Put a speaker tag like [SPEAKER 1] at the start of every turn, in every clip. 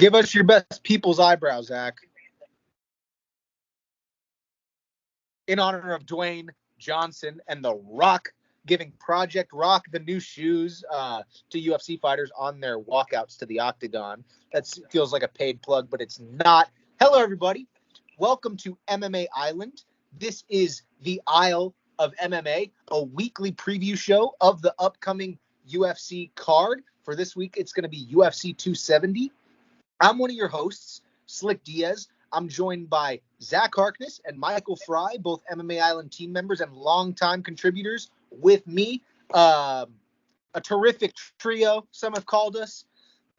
[SPEAKER 1] Give us your best people's eyebrow, Zach. In honor of Dwayne Johnson and The Rock, giving Project Rock the new shoes to UFC fighters on their walkouts to the octagon. That feels like a paid plug, but it's not. Hello, everybody. Welcome to MMA Island. This is the Isle of MMA, a weekly preview show of the upcoming UFC card. For this week, it's going to be UFC 270. I'm one of your hosts, Slick Diaz. I'm joined by Zach Harkness and Michael Fry, both MMA Island team members and longtime contributors with me. A terrific trio, some have called us.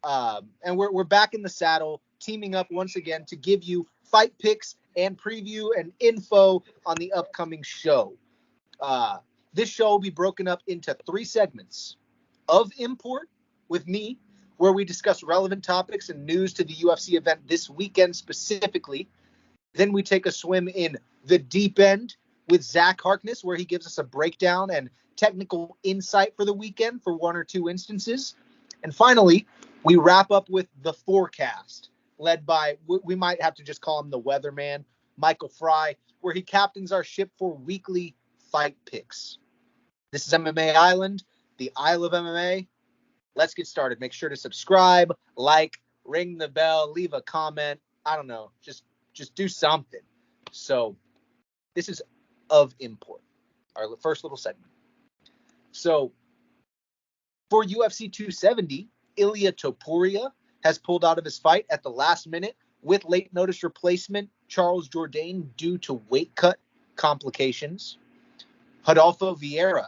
[SPEAKER 1] And we're back in the saddle, teaming up once again to give you fight picks and preview and info on the upcoming show. This show will be broken up into 3 segments. Of Import with me, where we discuss relevant topics and news to the UFC event this weekend specifically. Then we take a swim in the deep end with Zach Harkness, where he gives us a breakdown and technical insight for the weekend for 1 or 2 instances. And finally, we wrap up with the forecast, led by, we might have to just call him the weatherman, Michael Fry, where he captains our ship for weekly fight picks. This is MMA Island, the Isle of MMA. Let's get started. Make sure to subscribe, like, ring the bell, leave a comment. I don't know. Just do something. So this is Of Import, our first little segment. So for UFC 270, Ilia Topuria has pulled out of his fight at the last minute with late notice replacement Charles Jourdain due to weight cut complications. Rodolfo Vieira,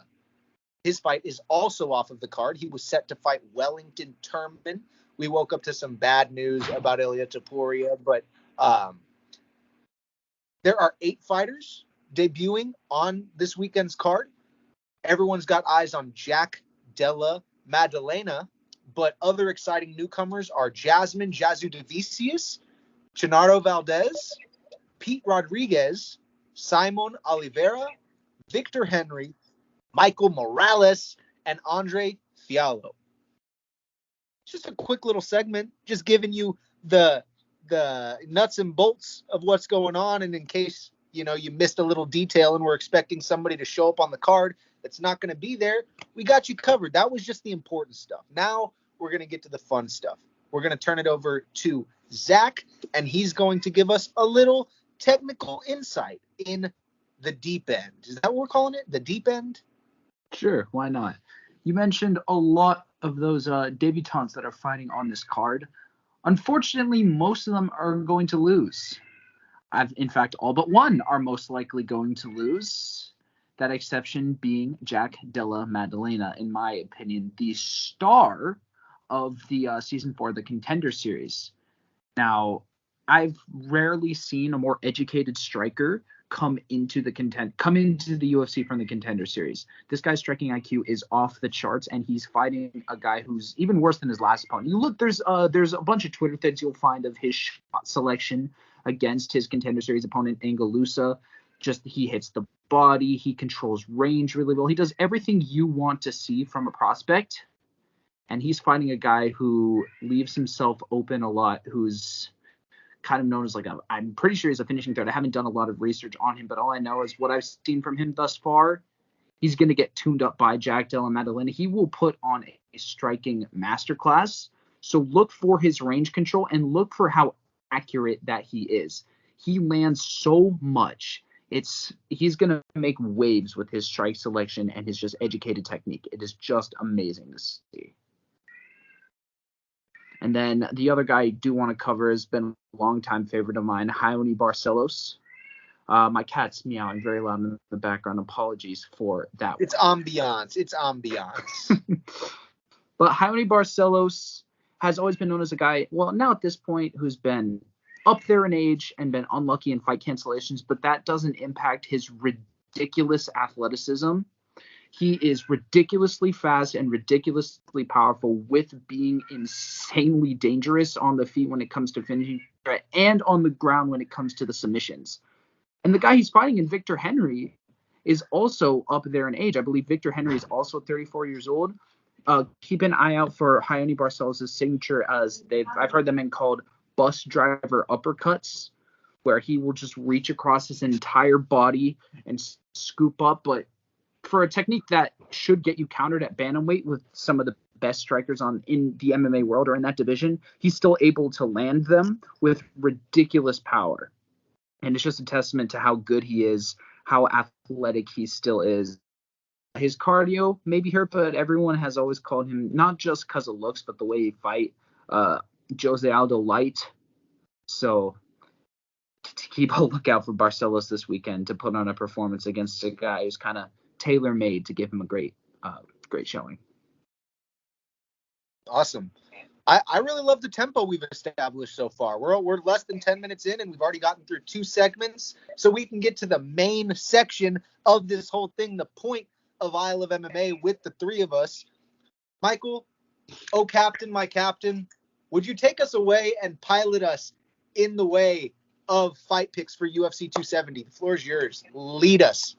[SPEAKER 1] his fight is also off of the card. He was set to fight Wellington Turman. We woke up to some bad news about Ilia Topuria, but there are 8 fighters debuting on this weekend's card. Everyone's got eyes on Jack Della Magdalena, but other exciting newcomers are Jasmine Jasudavicius, Henro Valdez, Pete Rodriguez, Simon Oliveira, Victor Henry, Michael Morales, and Andre Fiallo. Just a quick little segment, just giving you the nuts and bolts of what's going on, and in case you missed a little detail and we're expecting somebody to show up on the card that's not going to be there, we got you covered. That was just the important stuff. Now we're going to get to the fun stuff. We're going to turn it over to Zach, and he's going to give us a little technical insight in the deep end. Is that what we're calling it? The deep end?
[SPEAKER 2] Sure, why not? You mentioned a lot of those debutantes that are fighting on this card. Unfortunately, most of them are going to lose. In fact, all but one are most likely going to lose. That exception being Jack Della Magdalena, in my opinion, the star of the Season 4 of the Contender Series. Now, I've rarely seen a more educated striker come into the UFC from the Contender Series. This guy's striking IQ is off the charts, and he's fighting a guy who's even worse than his last opponent. You look, there's a bunch of Twitter threads you'll find of his shot selection against his Contender Series opponent Angalusa. Just he hits the body, he controls range really well. He does everything you want to see from a prospect, and he's fighting a guy who leaves himself open a lot, who's kind of known as I'm pretty sure he's a finishing threat. I haven't done a lot of research on him, but all I know is what I've seen from him thus far. He's going to get tuned up by Jack Della Magdalena. He will put on a striking masterclass. So look for his range control and look for how accurate that he is. He lands so much. He's going to make waves with his strike selection and his just educated technique. It is just amazing to see. And then the other guy I do want to cover has been a longtime favorite of mine, Hyony Barcelos. My cat's meowing very loud in the background. Apologies for that.
[SPEAKER 1] It's ambiance.
[SPEAKER 2] But Hyony Barcelos has always been known as a guy, well, now at this point, who's been up there in age and been unlucky in fight cancellations, but that doesn't impact his ridiculous athleticism. He is ridiculously fast and ridiculously powerful with being insanely dangerous on the feet when it comes to finishing and on the ground when it comes to the submissions. And the guy he's fighting in Victor Henry is also up there in age. I believe Victor Henry is also 34 years old. keep an eye out for Hyony Barcelos' signature, as I've heard them in called bus driver uppercuts, where he will just reach across his entire body and scoop up. But for a technique that should get you countered at bantamweight with some of the best strikers in the MMA world or in that division, he's still able to land them with ridiculous power. And it's just a testament to how good he is, how athletic he still is. His cardio may be hurt, but everyone has always called him, not just because of looks, but the way he fight, Jose Aldo light. So to keep a lookout for Barcelos this weekend to put on a performance against a guy who's kind of tailor-made to give him a great showing.
[SPEAKER 1] Awesome. I really love the tempo we've established so far. We're less than 10 minutes in, and we've already gotten through 2 segments, so we can get to the main section of this whole thing, the point of I Love MMA with the 3 of us. Michael, oh captain, my captain, would you take us away and pilot us in the way of fight picks for UFC 270? The floor is yours. Lead us.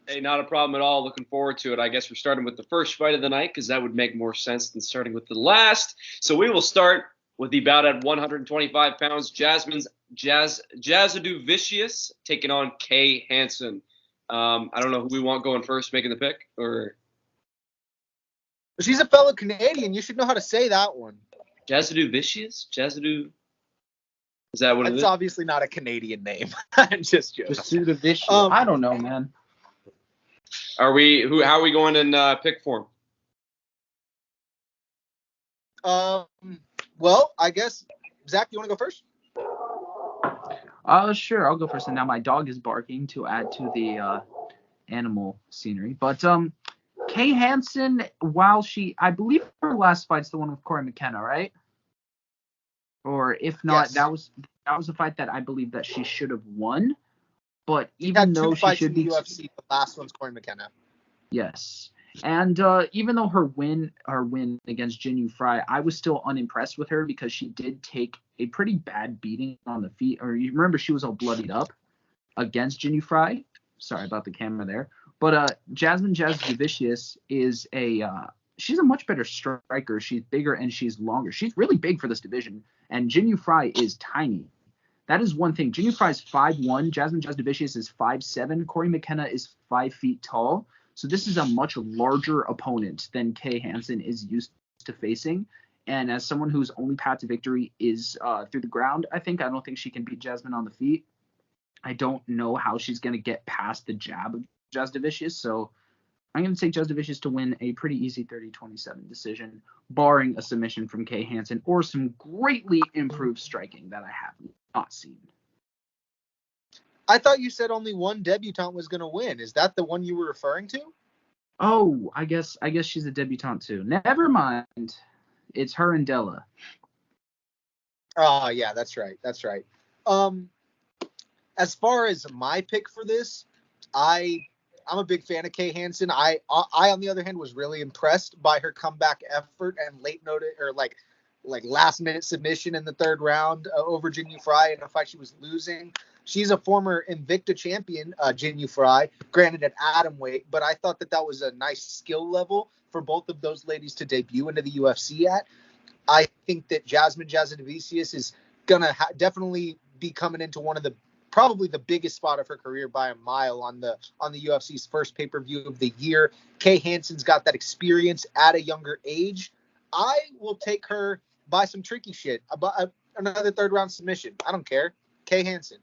[SPEAKER 3] Hey, not a problem at all. Looking forward to it. I guess we're starting with the first fight of the night because that would make more sense than starting with the last. So we will start with the bout at 125 pounds. Jazadou Vicious taking on Kay Hansen. I don't know who we want going first, making the pick, or
[SPEAKER 1] she's a fellow Canadian. You should know how to say that one.
[SPEAKER 3] Jazadou Vicious? Jazadou? Is that what it is?
[SPEAKER 1] It's obviously not a Canadian name. I'm just joking.
[SPEAKER 2] Jazadou Vicious. I don't know, man.
[SPEAKER 3] How are we going in pick form?
[SPEAKER 1] Well, I guess, Zach, you want to go first?
[SPEAKER 2] Sure, I'll go first. And now my dog is barking to add to the animal scenery. But Kay Hansen, I believe her last fight's the one with Corey McKenna, right? Or if not,
[SPEAKER 1] yes.
[SPEAKER 2] that was a fight that I believe that she should have won. But even though she should be
[SPEAKER 1] UFC, the last one's Corey McKenna.
[SPEAKER 2] Yes. And even though her win against Jinh Fry, I was still unimpressed with her because she did take a pretty bad beating on the feet. Or you remember she was all bloodied up against Jinh Fry. Sorry about the camera there. But Jazadou Vicious is she's a much better striker. She's bigger and she's longer. She's really big for this division. And Jinh Fry is tiny. That is one thing. Jinh Fry is 5'1". Jazadou Vicious is 5'7". Corey McKenna is 5 feet tall. So this is a much larger opponent than Kay Hansen is used to facing. And as someone whose only path to victory is through the ground, I don't think she can beat Jasmine on the feet. I don't know how she's going to get past the jab of Jazadou Vicious. So I'm going to take Jazadou Vicious to win a pretty easy 30-27 decision, barring a submission from Kay Hansen or some greatly improved striking that I have not seen.
[SPEAKER 1] I thought you said only one debutante was going to win. Is that the one you were referring to?
[SPEAKER 2] Oh, I guess she's a debutante too. Never mind. It's her and Della.
[SPEAKER 1] Oh, yeah, that's right. As far as my pick for this, I'm a big fan of Kay Hansen. I on the other hand was really impressed by her comeback effort and late notice or like last minute submission in the 3rd round over Jinh Fry in a fight she was losing. She's a former Invicta champion, Jinh Fry, granted at atomweight, but I thought that was a nice skill level for both of those ladies to debut into the UFC at. I think that Jazadou Vicious is gonna definitely be coming into one of probably the biggest spot of her career by a mile on the UFC's first pay-per-view of the year. Kay Hansen's got that experience at a younger age. I will take her by some tricky shit. Another 3rd round submission. I don't care. Kay Hansen.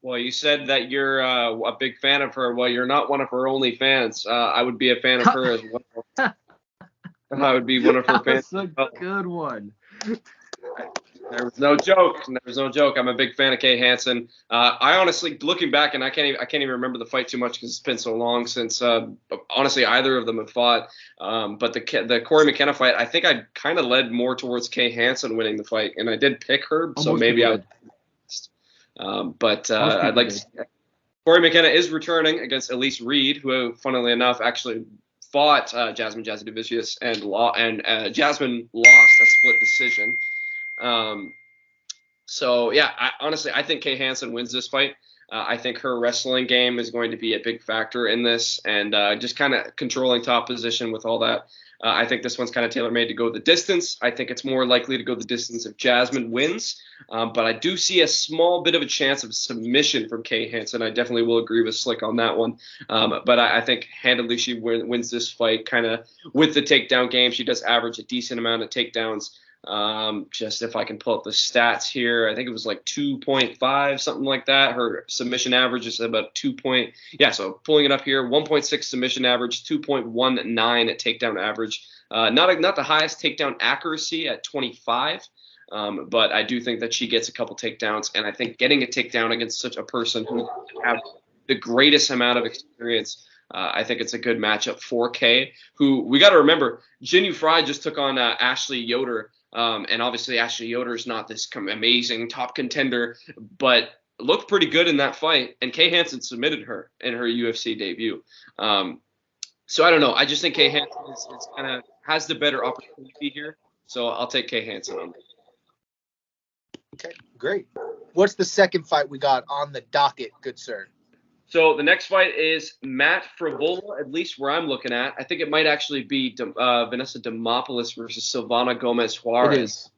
[SPEAKER 3] Well, you said that you're a big fan of her. Well, you're not one of her only fans. I would be a fan of her as well. I would be one of her fans.
[SPEAKER 2] That's a good one.
[SPEAKER 3] There was no joke. I'm a big fan of Kay Hansen. I honestly, looking back, and I can't even remember the fight too much because it's been so long since honestly either of them have fought. But the Corey McKenna fight, I think I kind of led more towards Kay Hansen winning the fight, and I did pick her, so maybe I would. But I'd like to. Corey McKenna is returning against Elise Reed, who, funnily enough, actually fought Jazadou Vicious and Jasmine lost a split decision. So yeah, I think Kay Hansen wins this fight. I think her wrestling game is going to be a big factor in this, and just kind of controlling top position with all that. I think this one's kind of tailor-made to go the distance. I think it's more likely to go the distance if Jasmine wins, but I do see a small bit of a chance of submission from Kay Hansen. I definitely will agree with Slick on that one, but I think handily she wins this fight kind of with the takedown game. She does average a decent amount of takedowns. Just if I can pull up the stats here, I think it was like 2.5, something like that. Her submission average is about so pulling it up here, 1.6 submission average, 2.19 at takedown average. Not the highest takedown accuracy at 25, but I do think that she gets a couple takedowns, and I think getting a takedown against such a person who have the greatest amount of experience, I think it's a good matchup for Kay, who we got to remember, Jinyu Fry just took on Ashley Yoder. And obviously Ashley Yoder is not this amazing top contender, but looked pretty good in that fight. And Kay Hansen submitted her in her UFC debut. So I don't know. I just think Kay Hansen is kind of has the better opportunity here. So I'll take Kay Hansen on that.
[SPEAKER 1] Okay, great. What's the second fight we got on the docket, good sir?
[SPEAKER 3] So the next fight is Matt Frivola, at least where I'm looking at. I think it might actually be Vanessa Demopolis versus Sylvana Gomez Juarez.
[SPEAKER 2] It is.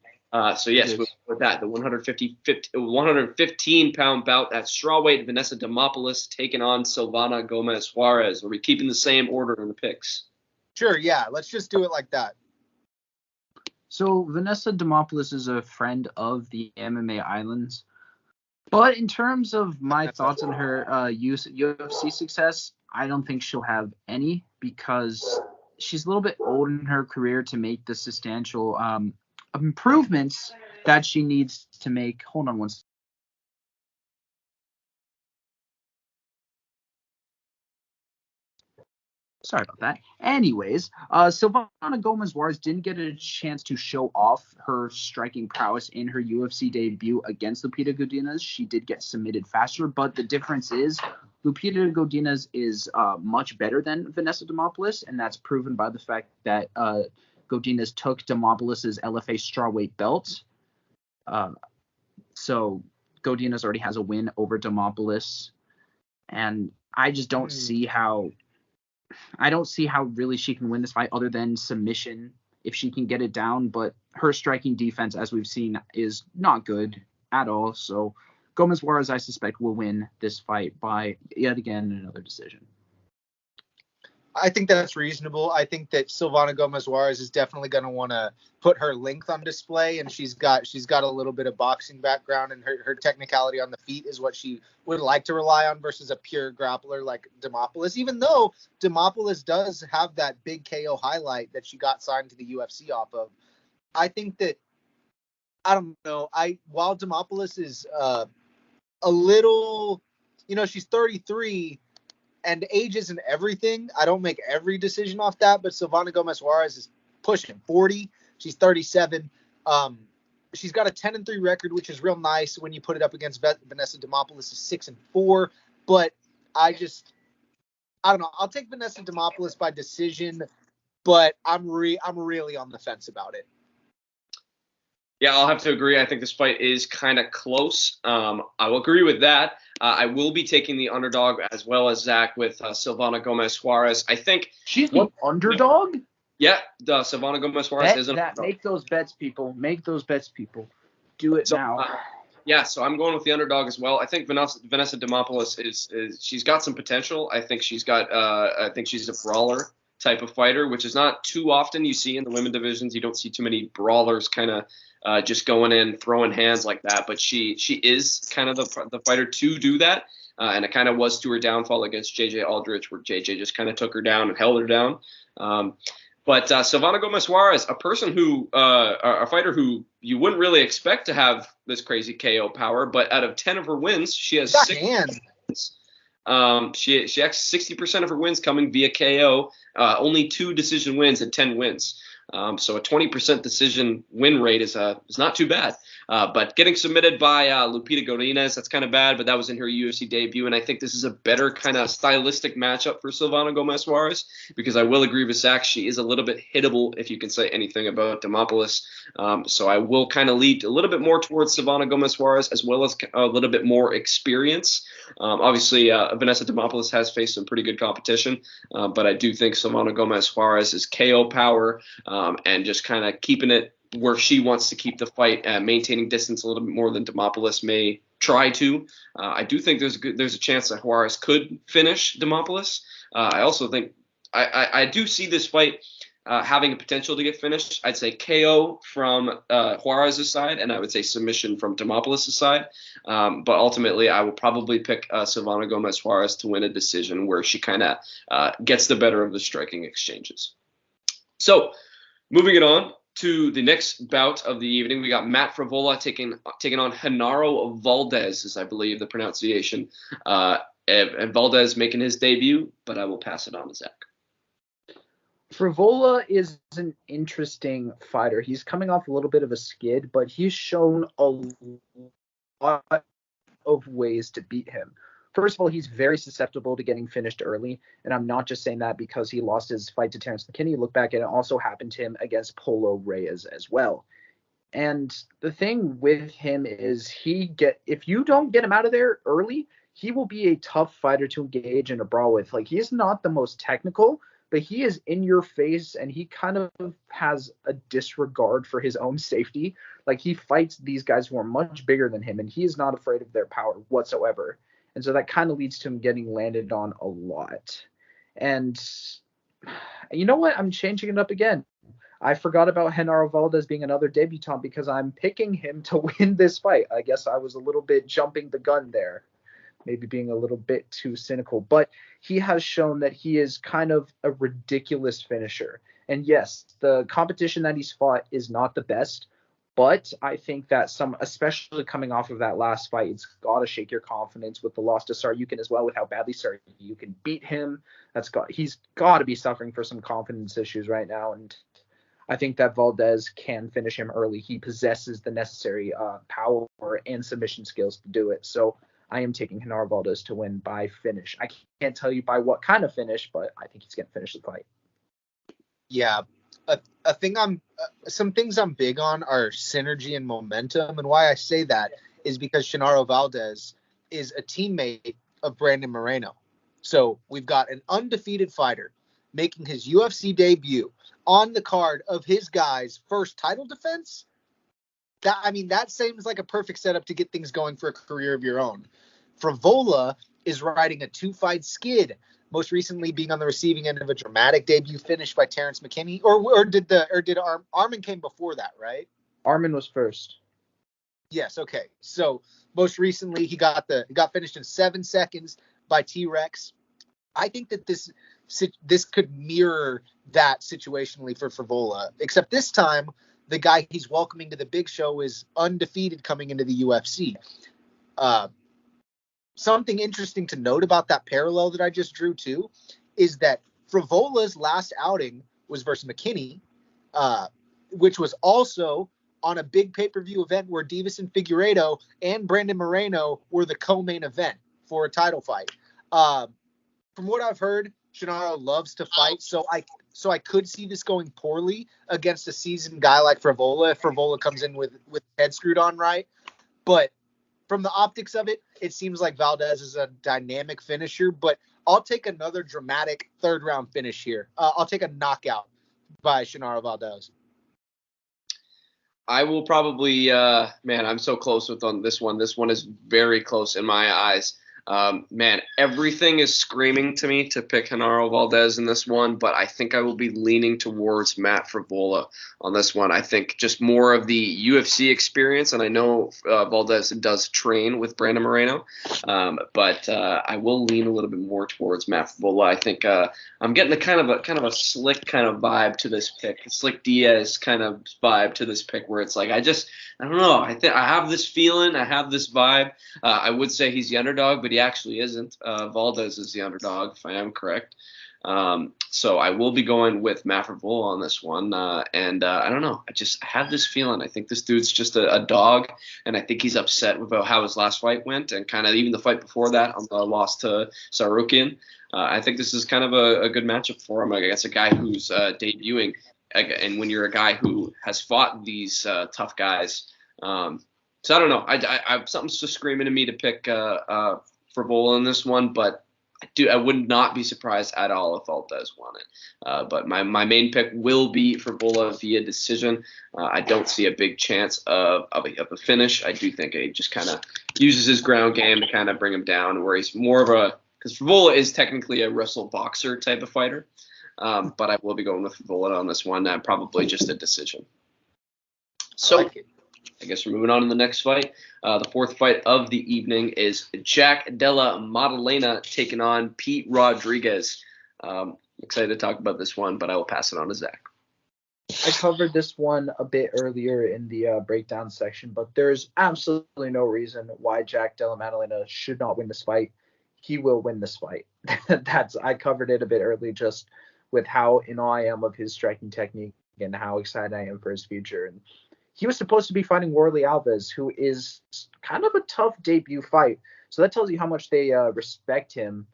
[SPEAKER 3] So yes, with that, the 115-pound bout at strawweight, Vanessa Demopolis taking on Sylvana Gomez Juarez. Are we keeping the same order in the picks?
[SPEAKER 1] Sure, yeah. Let's just do it like that.
[SPEAKER 2] So Vanessa Demopolis is a friend of the MMA Islands. But in terms of my thoughts on her UFC success, I don't think she'll have any because she's a little bit old in her career to make the substantial improvements that she needs to make. Hold on one second. Sorry about that. Anyways, Sylvana Gomez Juarez didn't get a chance to show off her striking prowess in her UFC debut against Lupita Godinez. She did get submitted faster, but the difference is Lupita Godinez is much better than Vanessa Demopolis, and that's proven by the fact that Godinez took Demopolis' LFA strawweight belt. So Godinez already has a win over Demopolis, and I just don't see how really she can win this fight other than submission if she can get it down. But her striking defense, as we've seen, is not good at all. So Gomez Juarez, I suspect, will win this fight by yet again another decision.
[SPEAKER 1] I think that's reasonable. I think that Sylvana Gomez Juarez is definitely going to want to put her length on display, and she's got a little bit of boxing background, and her technicality on the feet is what she would like to rely on versus a pure grappler like Demopolis, even though Demopolis does have that big KO highlight that she got signed to the UFC off of. I think that, I don't know, while Demopolis is a little, she's 33, and age isn't everything. I don't make every decision off that, but Sylvana Gomez Juarez is pushing 40. She's 37. She's got a 10-3 record, which is real nice when you put it up against Vanessa Demopolis' 6-4. But I don't know. I'll take Vanessa Demopolis by decision, but I'm really on the fence about it.
[SPEAKER 3] Yeah, I'll have to agree. I think this fight is kind of close. I will agree with that. I will be taking the underdog as well as Zach with Sylvana Gomez Juarez. I think
[SPEAKER 2] she's the underdog.
[SPEAKER 3] Yeah, Sylvana Gomez Juarez is an underdog.
[SPEAKER 2] Make those bets, people. Make those bets, people. Do it now.
[SPEAKER 3] So I'm going with the underdog as well. I think Vanessa Demopolis is she's got some potential. I think she's a brawler type of fighter, which is not too often you see in the women divisions. You don't see too many brawlers kind of just going in, throwing hands like that. But she is kind of the fighter to do that. And it kind of was to her downfall against JJ Aldrich, where JJ just kind of took her down and held her down. But Sylvana Gomez Juarez, a fighter who you wouldn't really expect to have this crazy KO power, but out of 10 of her wins, she has 6 wins. She has 60% of her wins coming via KO, only 2 decision wins and 10 wins. So a 20% decision win rate is not too bad. But getting submitted by Lupita Godinez, that's kind of bad, but that was in her UFC debut. And I think this is a better kind of stylistic matchup for Sylvana Gomez Juarez, because I will agree with Zach. She is a little bit hittable, if you can say anything about Demopolis. So I will kind of lead a little bit more towards Sylvana Gomez Juarez, as well as a little bit more experience. Obviously, Vanessa Demopolis has faced some pretty good competition, but I do think Sylvana Gomez Juarez is KO power and just kind of keeping it where she wants to keep the fight, maintaining distance a little bit more than Demopolis may try to. I do think there's a chance that Juarez could finish Demopolis. I also think I do see this fight having a potential to get finished. I'd say KO from Juarez's side, and I would say submission from Demopolis' side. But ultimately, I will probably pick Sylvana Gomez Juarez to win a decision where she kind of gets the better of the striking exchanges. So moving it on to the next bout of the evening, we got Matt Frevola taking on Henro Valdez, is I believe the pronunciation. And Valdez making his debut, but I will pass it on to Zach.
[SPEAKER 2] Frevola is an interesting fighter. He's coming off a little bit of a skid, but he's shown a lot of ways to beat him. First of all, he's very susceptible to getting finished early, and I'm not just saying that because he lost his fight to Terrence McKinney. Look back, and it also happened to him against Polo Reyes as well. And the thing with him is if you don't get him out of there early, he will be a tough fighter to engage in a brawl with. Like, he's not the most technical, but he is in your face, and he kind of has a disregard for his own safety. Like, he fights these guys who are much bigger than him, and he is not afraid of their power whatsoever. And so that kind of leads to him getting landed on a lot. And you know what? I'm changing it up again. I forgot about Henro Valdez being another debutant because I'm picking him to win this fight. I guess I was a little bit jumping the gun there, maybe being a little bit too cynical. But he has shown that he is kind of a ridiculous finisher. And yes, the competition that he's fought is not the best. But I think that especially coming off of that last fight, it's got to shake your confidence with the loss to Saryukin as well, with how badly Saryukin beat him. He's got to be suffering for some confidence issues right now. And I think that Valdez can finish him early. He possesses the necessary power and submission skills to do it. So I am taking Henro Valdez to win by finish. I can't tell you by what kind of finish, but I think he's going to finish the fight.
[SPEAKER 1] Yeah. Some things I'm big on are synergy and momentum, and why I say that is because Henro Valdez is a teammate of Brandon Moreno. So we've got an undefeated fighter making his UFC debut on the card of his guy's first title defense. That seems like a perfect setup to get things going for a career of your own. Frevola is riding a 2-fight skid, most recently being on the receiving end of a dramatic debut finish by Terrence McKinney, or did Armin came before that, right?
[SPEAKER 2] Armin was first.
[SPEAKER 1] Yes. Okay. So most recently he got finished in 7 seconds by T-Rex. I think that this could mirror that situationally for Frevola, except this time the guy he's welcoming to the big show is undefeated coming into the UFC. Something interesting to note about that parallel that I just drew too is that Frevola's last outing was versus McKinney, which was also on a big pay-per-view event where Divas and Figueiredo and Brandon Moreno were the co-main event for a title fight. From what I've heard, Henro loves to fight, so I could see this going poorly against a seasoned guy like Frevola if Frevola comes in with head screwed on right. But from the optics of it, it seems like Valdez is a dynamic finisher, but I'll take another dramatic third-round finish here. I'll take a knockout by Henro Valdez.
[SPEAKER 3] I will probably, I'm so close on this one. This one is very close in my eyes. Everything is screaming to me to pick Henro Valdez in this one, but I think I will be leaning towards Matt Frevola on this one. I think just more of the UFC experience, and I know Valdez does train with Brandon Moreno, but I will lean a little bit more towards Matt Frevola. I think I'm getting a kind of a slick kind of vibe to this pick, a slick Diaz kind of vibe to this pick, where it's like I don't know. I think I have this feeling, I have this vibe. I would say he's the underdog, but but he actually isn't. Valdez is the underdog, if I am correct. So I will be going with Matt Frevola on this one. And I don't know. I have this feeling. I think this dude's just a dog, and I think he's upset about how his last fight went, and kind of even the fight before that on the loss to Sarukian. I think this is kind of a good matchup for him against a guy who's debuting. And when you're a guy who has fought these tough guys, so I don't know. I something's just screaming to me to pick Frevola in this one, but I would not be surprised at all if Valdez won it. But my main pick will be Frevola via decision. I don't see a big chance of a finish. I do think he just kind of uses his ground game to kind of bring him down, where he's more of a – because Frevola is technically a wrestle boxer type of fighter. But I will be going with Frevola on this one, probably just a decision. So I guess we're moving on to the next fight. The fourth fight of the evening is Jack Della Modelina taking on Pete Rodriguez. Excited to talk about this one, but I will pass it on to Zach.
[SPEAKER 2] I covered this one a bit earlier in the breakdown section, but there's absolutely no reason why Jack Della Maddalena should not win this fight. He will win this fight. I covered it a bit early, just with how in awe I am of his striking technique and how excited I am for his future. And he was supposed to be fighting Warley Alves, who is kind of a tough debut fight. So that tells you how much they respect him.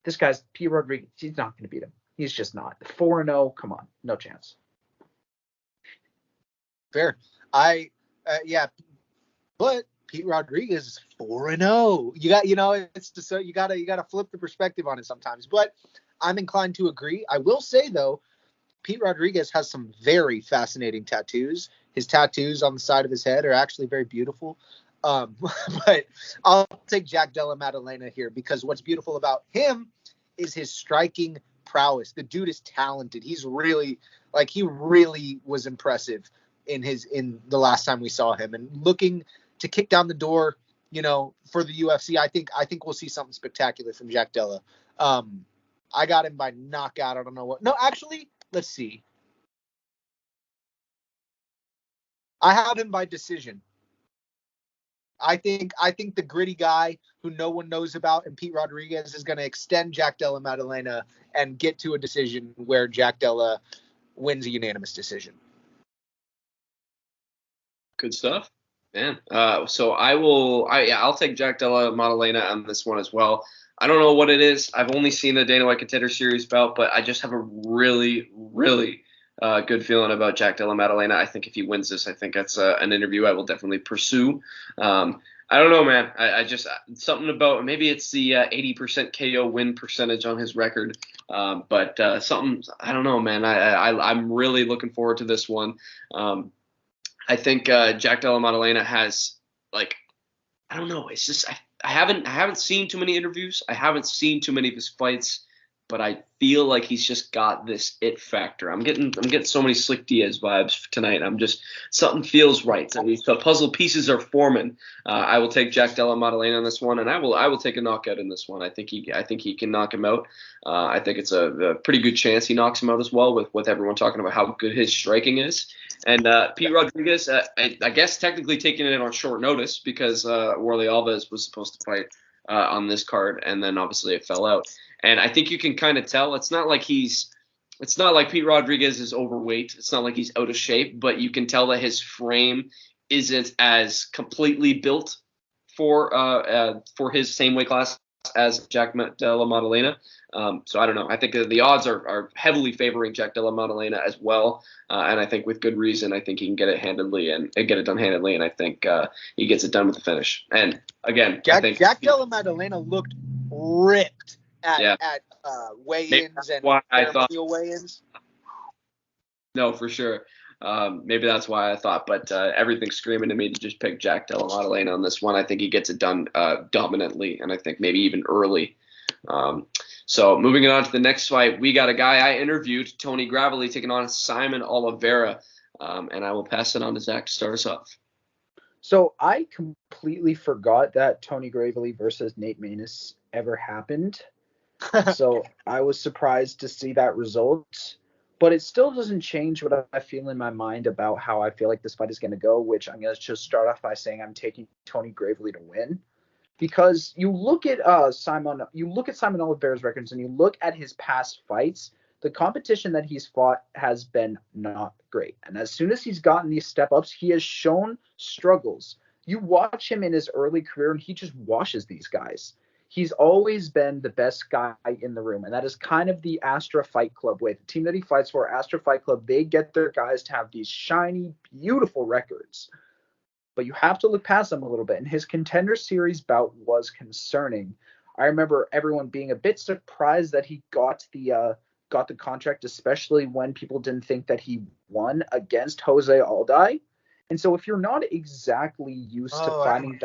[SPEAKER 2] This guy's Pete Rodriguez. He's not going to beat him. He's just not. 4-0. Come on. No chance.
[SPEAKER 1] Fair. Yeah. But Pete Rodriguez is 4-0. It's just so you gotta flip the perspective on it sometimes. But I'm inclined to agree. I will say though, Pete Rodriguez has some very fascinating tattoos. His tattoos on the side of his head are actually very beautiful. But I'll take Jack Della Maddalena here because what's beautiful about him is his striking prowess. The dude is talented. He really was impressive in the last time we saw him, and looking to kick down the door, for the UFC. I think we'll see something spectacular from Jack Della. I got him by knockout. I don't know what. No, actually, let's see. I have him by decision. I think the gritty guy who no one knows about and Pete Rodriguez is going to extend Jack Della Maddalena and get to a decision where Jack Della wins a unanimous decision.
[SPEAKER 3] Good stuff, man. So I'll take Jack Della Maddalena on this one as well. I don't know what it is. I've only seen the Dana White Contender Series bout, but I just have a really, really good feeling about Jack Della Maddalena. I think if he wins this, I think that's an interview I will definitely pursue. I don't know, man. I just something about maybe it's the 80% KO win percentage on his record, but something I don't know, man. I'm really looking forward to this one. I think Jack Della Maddalena has I don't know. It's just I haven't seen too many interviews. I haven't seen too many of his fights, but I feel like he's just got this it factor. I'm getting so many Slick Diaz vibes tonight. Something feels right. I mean, the puzzle pieces are forming. I will take Jack Della Maddalena on this one, and I will take a knockout in this one. I think he can knock him out. I think it's a pretty good chance he knocks him out as well, with everyone talking about how good his striking is. And Pete Rodriguez, I guess technically taking it on short notice because Warley Alves was supposed to fight on this card, and then obviously it fell out. And I think you can kind of tell it's not like Pete Rodriguez is overweight. It's not like he's out of shape, but you can tell that his frame isn't as completely built for his same weight class as Jack Della Maddalena. So I don't know. I think the odds are heavily favoring Jack Della Maddalena as well, and I think with good reason. I think he can get it done handedly, and I think he gets it done with the finish. And again,
[SPEAKER 1] Jack Della Maddalena looked ripped at weigh-ins and ceremonial weigh-ins.
[SPEAKER 3] No, for sure. Maybe that's why I thought, but everything's screaming to me to just pick Jack Della Maddalena on this one. I think he gets it done dominantly, and I think maybe even early. So moving on to the next fight, we got a guy I interviewed, Tony Gravely, taking on Simon Oliveira, and I will pass it on to Zach to start us off.
[SPEAKER 2] So I completely forgot that Tony Gravely versus Nate Maness ever happened. So I was surprised to see that result. But it still doesn't change what I feel in my mind about how I feel like this fight is going to go, which I'm going to just start off by saying I'm taking Tony Gravely to win. because you look at Simon Oliveira's records and you look at his past fights, the competition that he's fought has been not great. And as soon as he's gotten these step ups, he has shown struggles. You watch him in his early career and he just washes these guys. He's always been the best guy in the room. And that is kind of the Astra Fight Club way. The team that he fights for, Astra Fight Club, they get their guys to have these shiny, beautiful records. But you have to look past them a little bit. And his Contender Series bout was concerning. I remember everyone being a bit surprised that he got the contract, especially when people didn't think that he won against Jose Alday. And so if you're not exactly used to fighting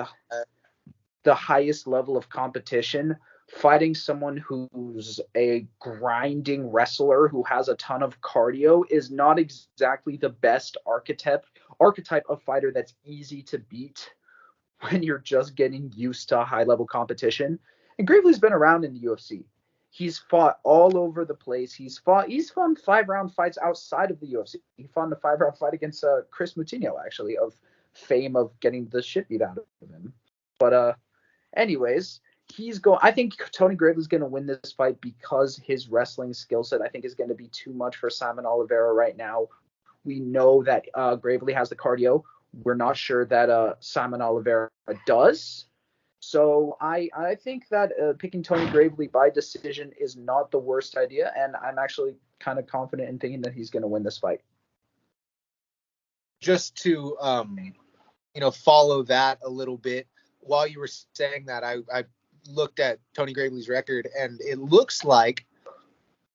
[SPEAKER 2] the highest level of competition, fighting someone who's a grinding wrestler who has a ton of cardio is not exactly the best archetype of fighter that's easy to beat when you're just getting used to high level competition. And Gravely's been around in the UFC. He's fought all over the place. He's fought 5-round fights outside of the UFC. He fought in a 5-round fight against Chris Moutinho, actually, of fame of getting the shit beat out of him. But anyways, I think Tony Gravely's going to win this fight because his wrestling skill set, I think, is going to be too much for Simon Oliveira right now. We know that Gravely has the cardio. We're not sure that Simon Oliveira does. So I think that picking Tony Gravely by decision is not the worst idea, and I'm actually kind of confident in thinking that he's going to win this fight.
[SPEAKER 1] Just to follow that a little bit, while you were saying that, I looked at Tony Gravely's record, and it looks like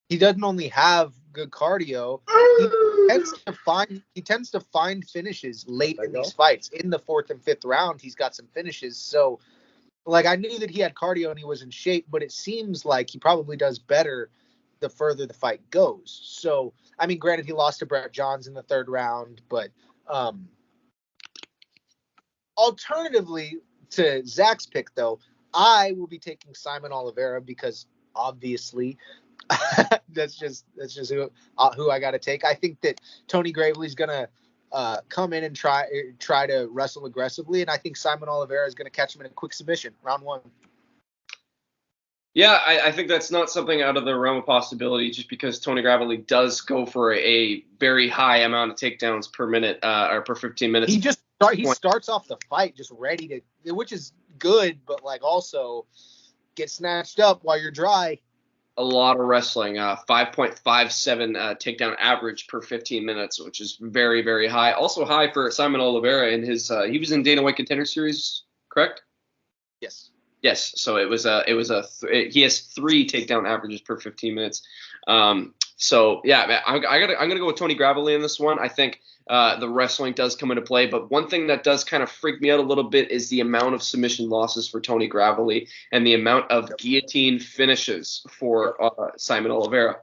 [SPEAKER 1] he doesn't only have good cardio. He tends to find finishes late in these fights. In the 4th and 5th round, he's got some finishes. So, I knew that he had cardio and he was in shape, but it seems like he probably does better the further the fight goes. So, I mean, granted, he lost to Brett Johns in the 3rd round, but alternatively to Zach's pick, though, I will be taking Simon Oliveira because obviously that's just who I got to take. I think that Tony Gravely's gonna come in and try to wrestle aggressively, and I think Simon Oliveira is gonna catch him in a quick submission, round 1.
[SPEAKER 3] Yeah, I think that's not something out of the realm of possibility, just because Tony Gravely does go for a very high amount of takedowns per minute or per 15 minutes.
[SPEAKER 1] He starts off the fight just ready to, which is good, but also get snatched up while you're dry.
[SPEAKER 3] A lot of wrestling, 5.57 takedown average per 15 minutes, which is very, very high. Also high for Simon Oliveira in his he was in Dana White Contender Series, correct?
[SPEAKER 1] Yes.
[SPEAKER 3] Yes. So he has 3 takedown averages per 15 minutes. So yeah, I'm gonna go with Tony Gravely in this one. I think the wrestling does come into play, but one thing that does kind of freak me out a little bit is the amount of submission losses for Tony Gravely and the amount of guillotine finishes for Simon Oliveira.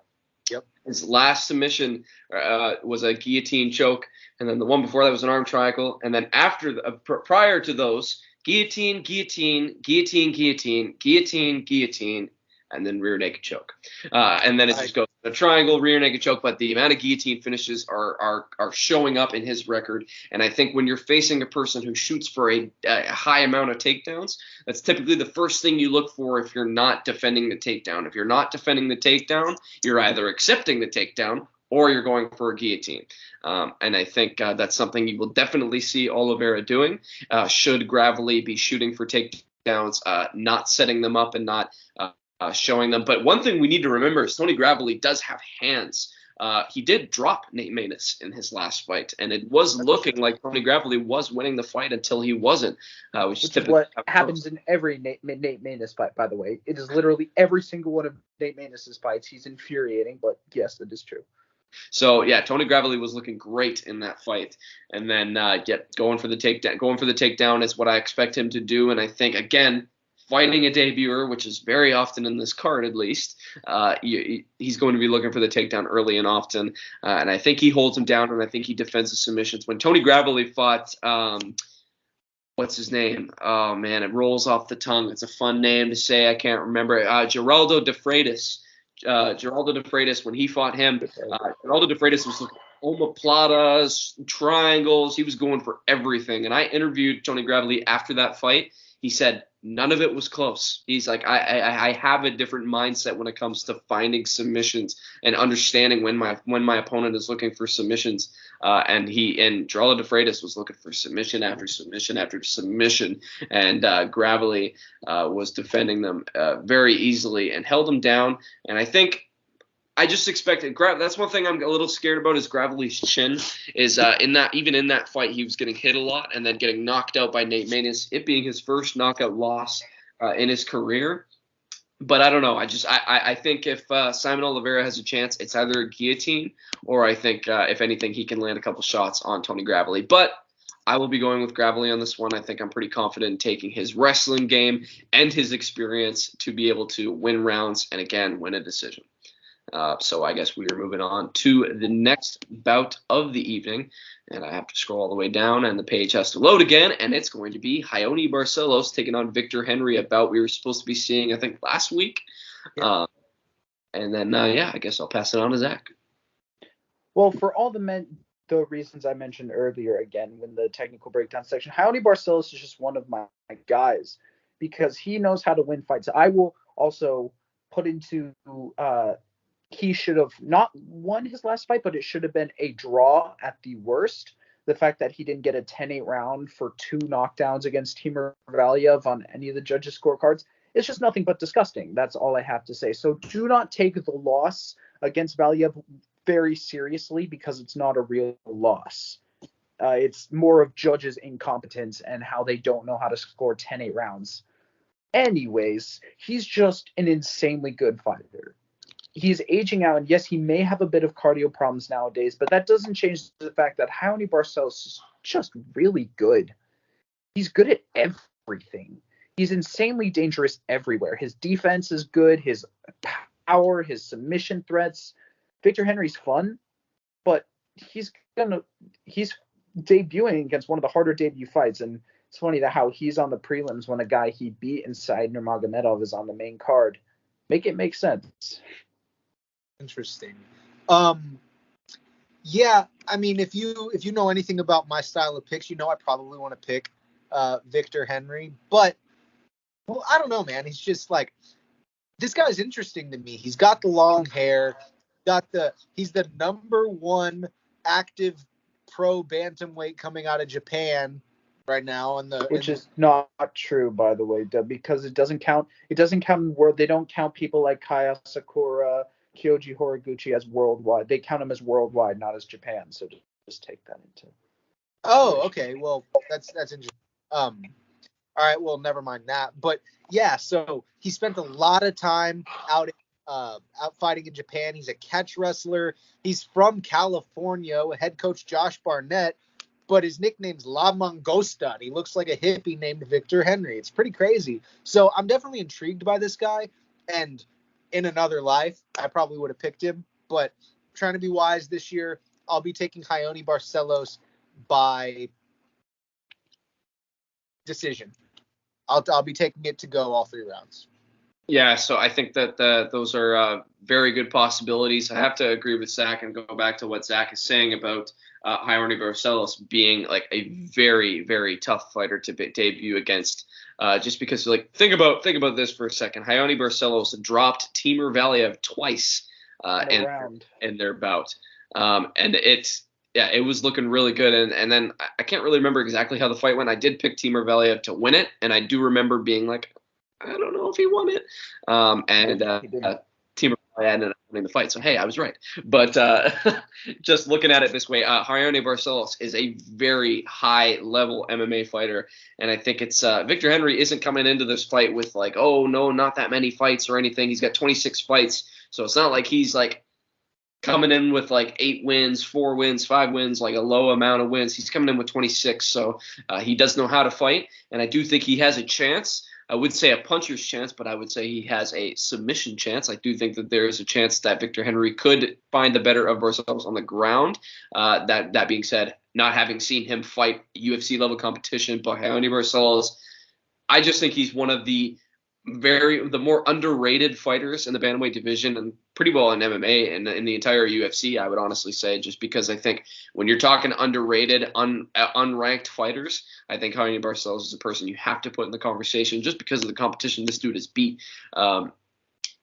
[SPEAKER 1] Yep.
[SPEAKER 3] His last submission was a guillotine choke, and then the one before that was an arm triangle, and then prior to those, guillotine, guillotine, guillotine, guillotine, guillotine, guillotine, and then rear naked choke. And then it just goes a triangle, rear naked choke, but the amount of guillotine finishes are showing up in his record. And I think when you're facing a person who shoots for a high amount of takedowns, that's typically the first thing you look for if you're not defending the takedown. If you're not defending the takedown, you're either accepting the takedown or you're going for a guillotine. And I think that's something you will definitely see Oliveira doing. Should Gravely be shooting for takedowns, not setting them up and not showing them. But one thing we need to remember is Tony Gravely does have hands. He did drop Nate Maness in his last fight, and it was looking like Tony Gravely was winning the fight until he wasn't, which is
[SPEAKER 2] what happens in every Nate Maness fight, by the way. It is literally every single one of Nate Maness's fights. He's infuriating, but yes, that is true.
[SPEAKER 3] So yeah, Tony Gravely was looking great in that fight, and then going for the takedown is what I expect him to do. And I think, again, fighting a debuter, which is very often in this card at least, he's going to be looking for the takedown early and often. And I think he holds him down, and I think he defends the submissions. When Tony Gravely fought, what's his name? Oh, man, it rolls off the tongue. It's a fun name to say. I can't remember. Geraldo De Freitas. Geraldo De Freitas, when he fought him, Geraldo De Freitas was looking omoplatas, triangles. He was going for everything. And I interviewed Tony Gravely after that fight. he said none of it was close. He's like, I have a different mindset when it comes to finding submissions and understanding when my opponent is looking for submissions. And Geraldo De Freitas was looking for submission after submission after submission, and Gravely was defending them very easily and held him down. And I just expected that's one thing I'm a little scared about is Gravely's chin is in that fight he was getting hit a lot and then getting knocked out by Nate Maness, it being his first knockout loss in his career. But I don't know. I think if Simon Oliveira has a chance, it's either a guillotine or I think if anything he can land a couple shots on Tony Gravely. But I will be going with Gravely on this one. I think I'm pretty confident in taking his wrestling game and his experience to be able to win rounds and again win a decision. So I guess we are moving on to the next bout of the evening, and I have to scroll all the way down, and the page has to load again, and it's going to be Hyony Barcelos taking on Victor Henry, a bout we were supposed to be seeing, I think, last week. Yeah. And then, I guess I'll pass it on to Zach.
[SPEAKER 2] Well, for all the reasons I mentioned earlier, again, in the technical breakdown section, Hyony Barcelos is just one of my guys because he knows how to win fights. I will also put into he should have not won his last fight, but it should have been a draw at the worst. The fact that he didn't get a 10-8 round for 2 knockdowns against Timur Valiev on any of the judges' scorecards, it's just nothing but disgusting. That's all I have to say. So do not take the loss against Valiev very seriously because it's not a real loss. It's more of judges' incompetence and how they don't know how to score 10-8 rounds. Anyways, he's just an insanely good fighter. He's aging out, and yes, he may have a bit of cardio problems nowadays, but that doesn't change the fact that Hyony Barcelos is just really good. He's good at everything. He's insanely dangerous everywhere. His defense is good, his power, his submission threats. Victor Henry's fun, but he's debuting against one of the harder debut fights, and it's funny that how he's on the prelims when a guy he beat inside Nurmagomedov is on the main card. Make it make sense.
[SPEAKER 1] Interesting. Yeah, I mean, if you know anything about my style of picks, I probably want to pick Victor Henry. But, well, I don't know, man. He's just like, this guy's interesting to me. He's got the long hair. He's the number 1 active pro bantamweight coming out of Japan right now,
[SPEAKER 2] which is not true, by the way, because it doesn't count. It doesn't count where they don't count people like Kaya Sakura, Kyoji Horiguchi as worldwide. They count them as worldwide, not as Japan. So just take that into.
[SPEAKER 1] Oh, okay. Well, that's interesting. All right. Well, never mind that. But yeah, so he spent a lot of time out fighting in Japan. He's a catch wrestler. He's from California. Head coach Josh Barnett, but his nickname's La Mangosta. He looks like a hippie named Victor Henry. It's pretty crazy. So I'm definitely intrigued by this guy, and in another life, I probably would have picked him, but trying to be wise this year, I'll be taking Hyony Barcelos by decision. I'll be taking it to go all 3 rounds.
[SPEAKER 3] Yeah, so I think that those are very good possibilities. I have to agree with Zach and go back to what Zach is saying about Hyony Barcelos being like a very, very tough fighter to debut against. Just because, like, think about this for a second. Hyony Barcelos dropped Timur Valiev twice in their bout, and it was looking really good. And then I can't really remember exactly how the fight went. I did pick Timur Valiev to win it, and I do remember being like, I don't know if he won it. Timur Valiev ended up winning the fight. So hey, I was right. But just looking at it this way, Hyony Barcelos is a very high level MMA fighter, and I think it's Victor Henry isn't coming into this fight with like, oh no, not that many fights or anything. He's got 26 fights, so it's not like he's like coming in with like 8 wins, 4 wins, 5 wins, like a low amount of wins. He's coming in with 26, so he does know how to fight, and I do think he has a chance. I would say a puncher's chance, but I would say he has a submission chance. I do think that there is a chance that Victor Henry could find the better of Barcelos on the ground. That being said, not having seen him fight UFC level competition, but Hyony Barcelos, I just think he's one of the the more underrated fighters in the bantamweight division, and pretty well in MMA and in the entire UFC, I would honestly say, just because I think when you're talking underrated, unranked fighters, I think Hyony Barcelos is a person you have to put in the conversation just because of the competition this dude has beat.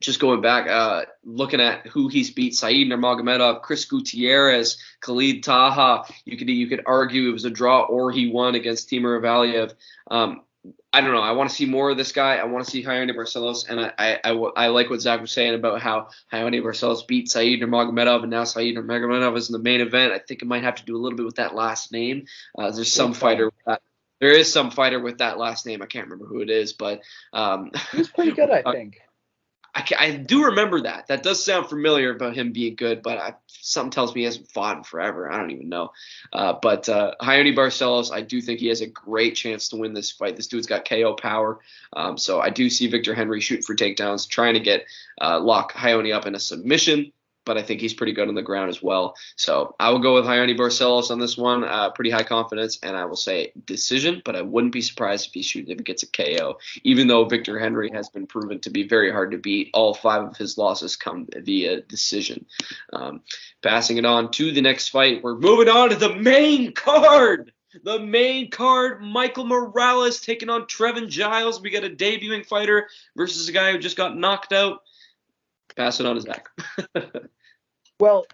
[SPEAKER 3] Just going back, looking at who he's beat: Saeed Nurmagomedov, Chris Gutierrez, Khalid Taha. You could argue it was a draw or he won against Timur Valiev. I don't know. I want to see more of this guy. I want to see Hyony Barcelos, and I like what Zach was saying about how Hyony Barcelos beat Saeed Nurmagomedov, and now Saeed Nurmagomedov is in the main event. I think it might have to do a little bit with that last name. There's some fighter with that. There is some fighter with that last name. I can't remember who it is, but
[SPEAKER 2] he's pretty good, I think.
[SPEAKER 3] I do remember that. That does sound familiar about him being good, but something tells me he hasn't fought in forever. I don't even know. But Hyony Barcelos, I do think he has a great chance to win this fight. This dude's got KO power. So I do see Victor Henry shooting for takedowns, trying to lock Hyony up in a submission. But I think he's pretty good on the ground as well. So I will go with Hyony Barcelos on this one. Pretty high confidence, and I will say decision, but I wouldn't be surprised if he gets a KO, even though Victor Henry has been proven to be very hard to beat. All 5 of his losses come via decision. Passing it on to the next fight, we're moving on to the main card. The main card, Michael Morales taking on Trevin Giles. We got a debuting fighter versus a guy who just got knocked out. Pass it on to Zach.
[SPEAKER 2] Well,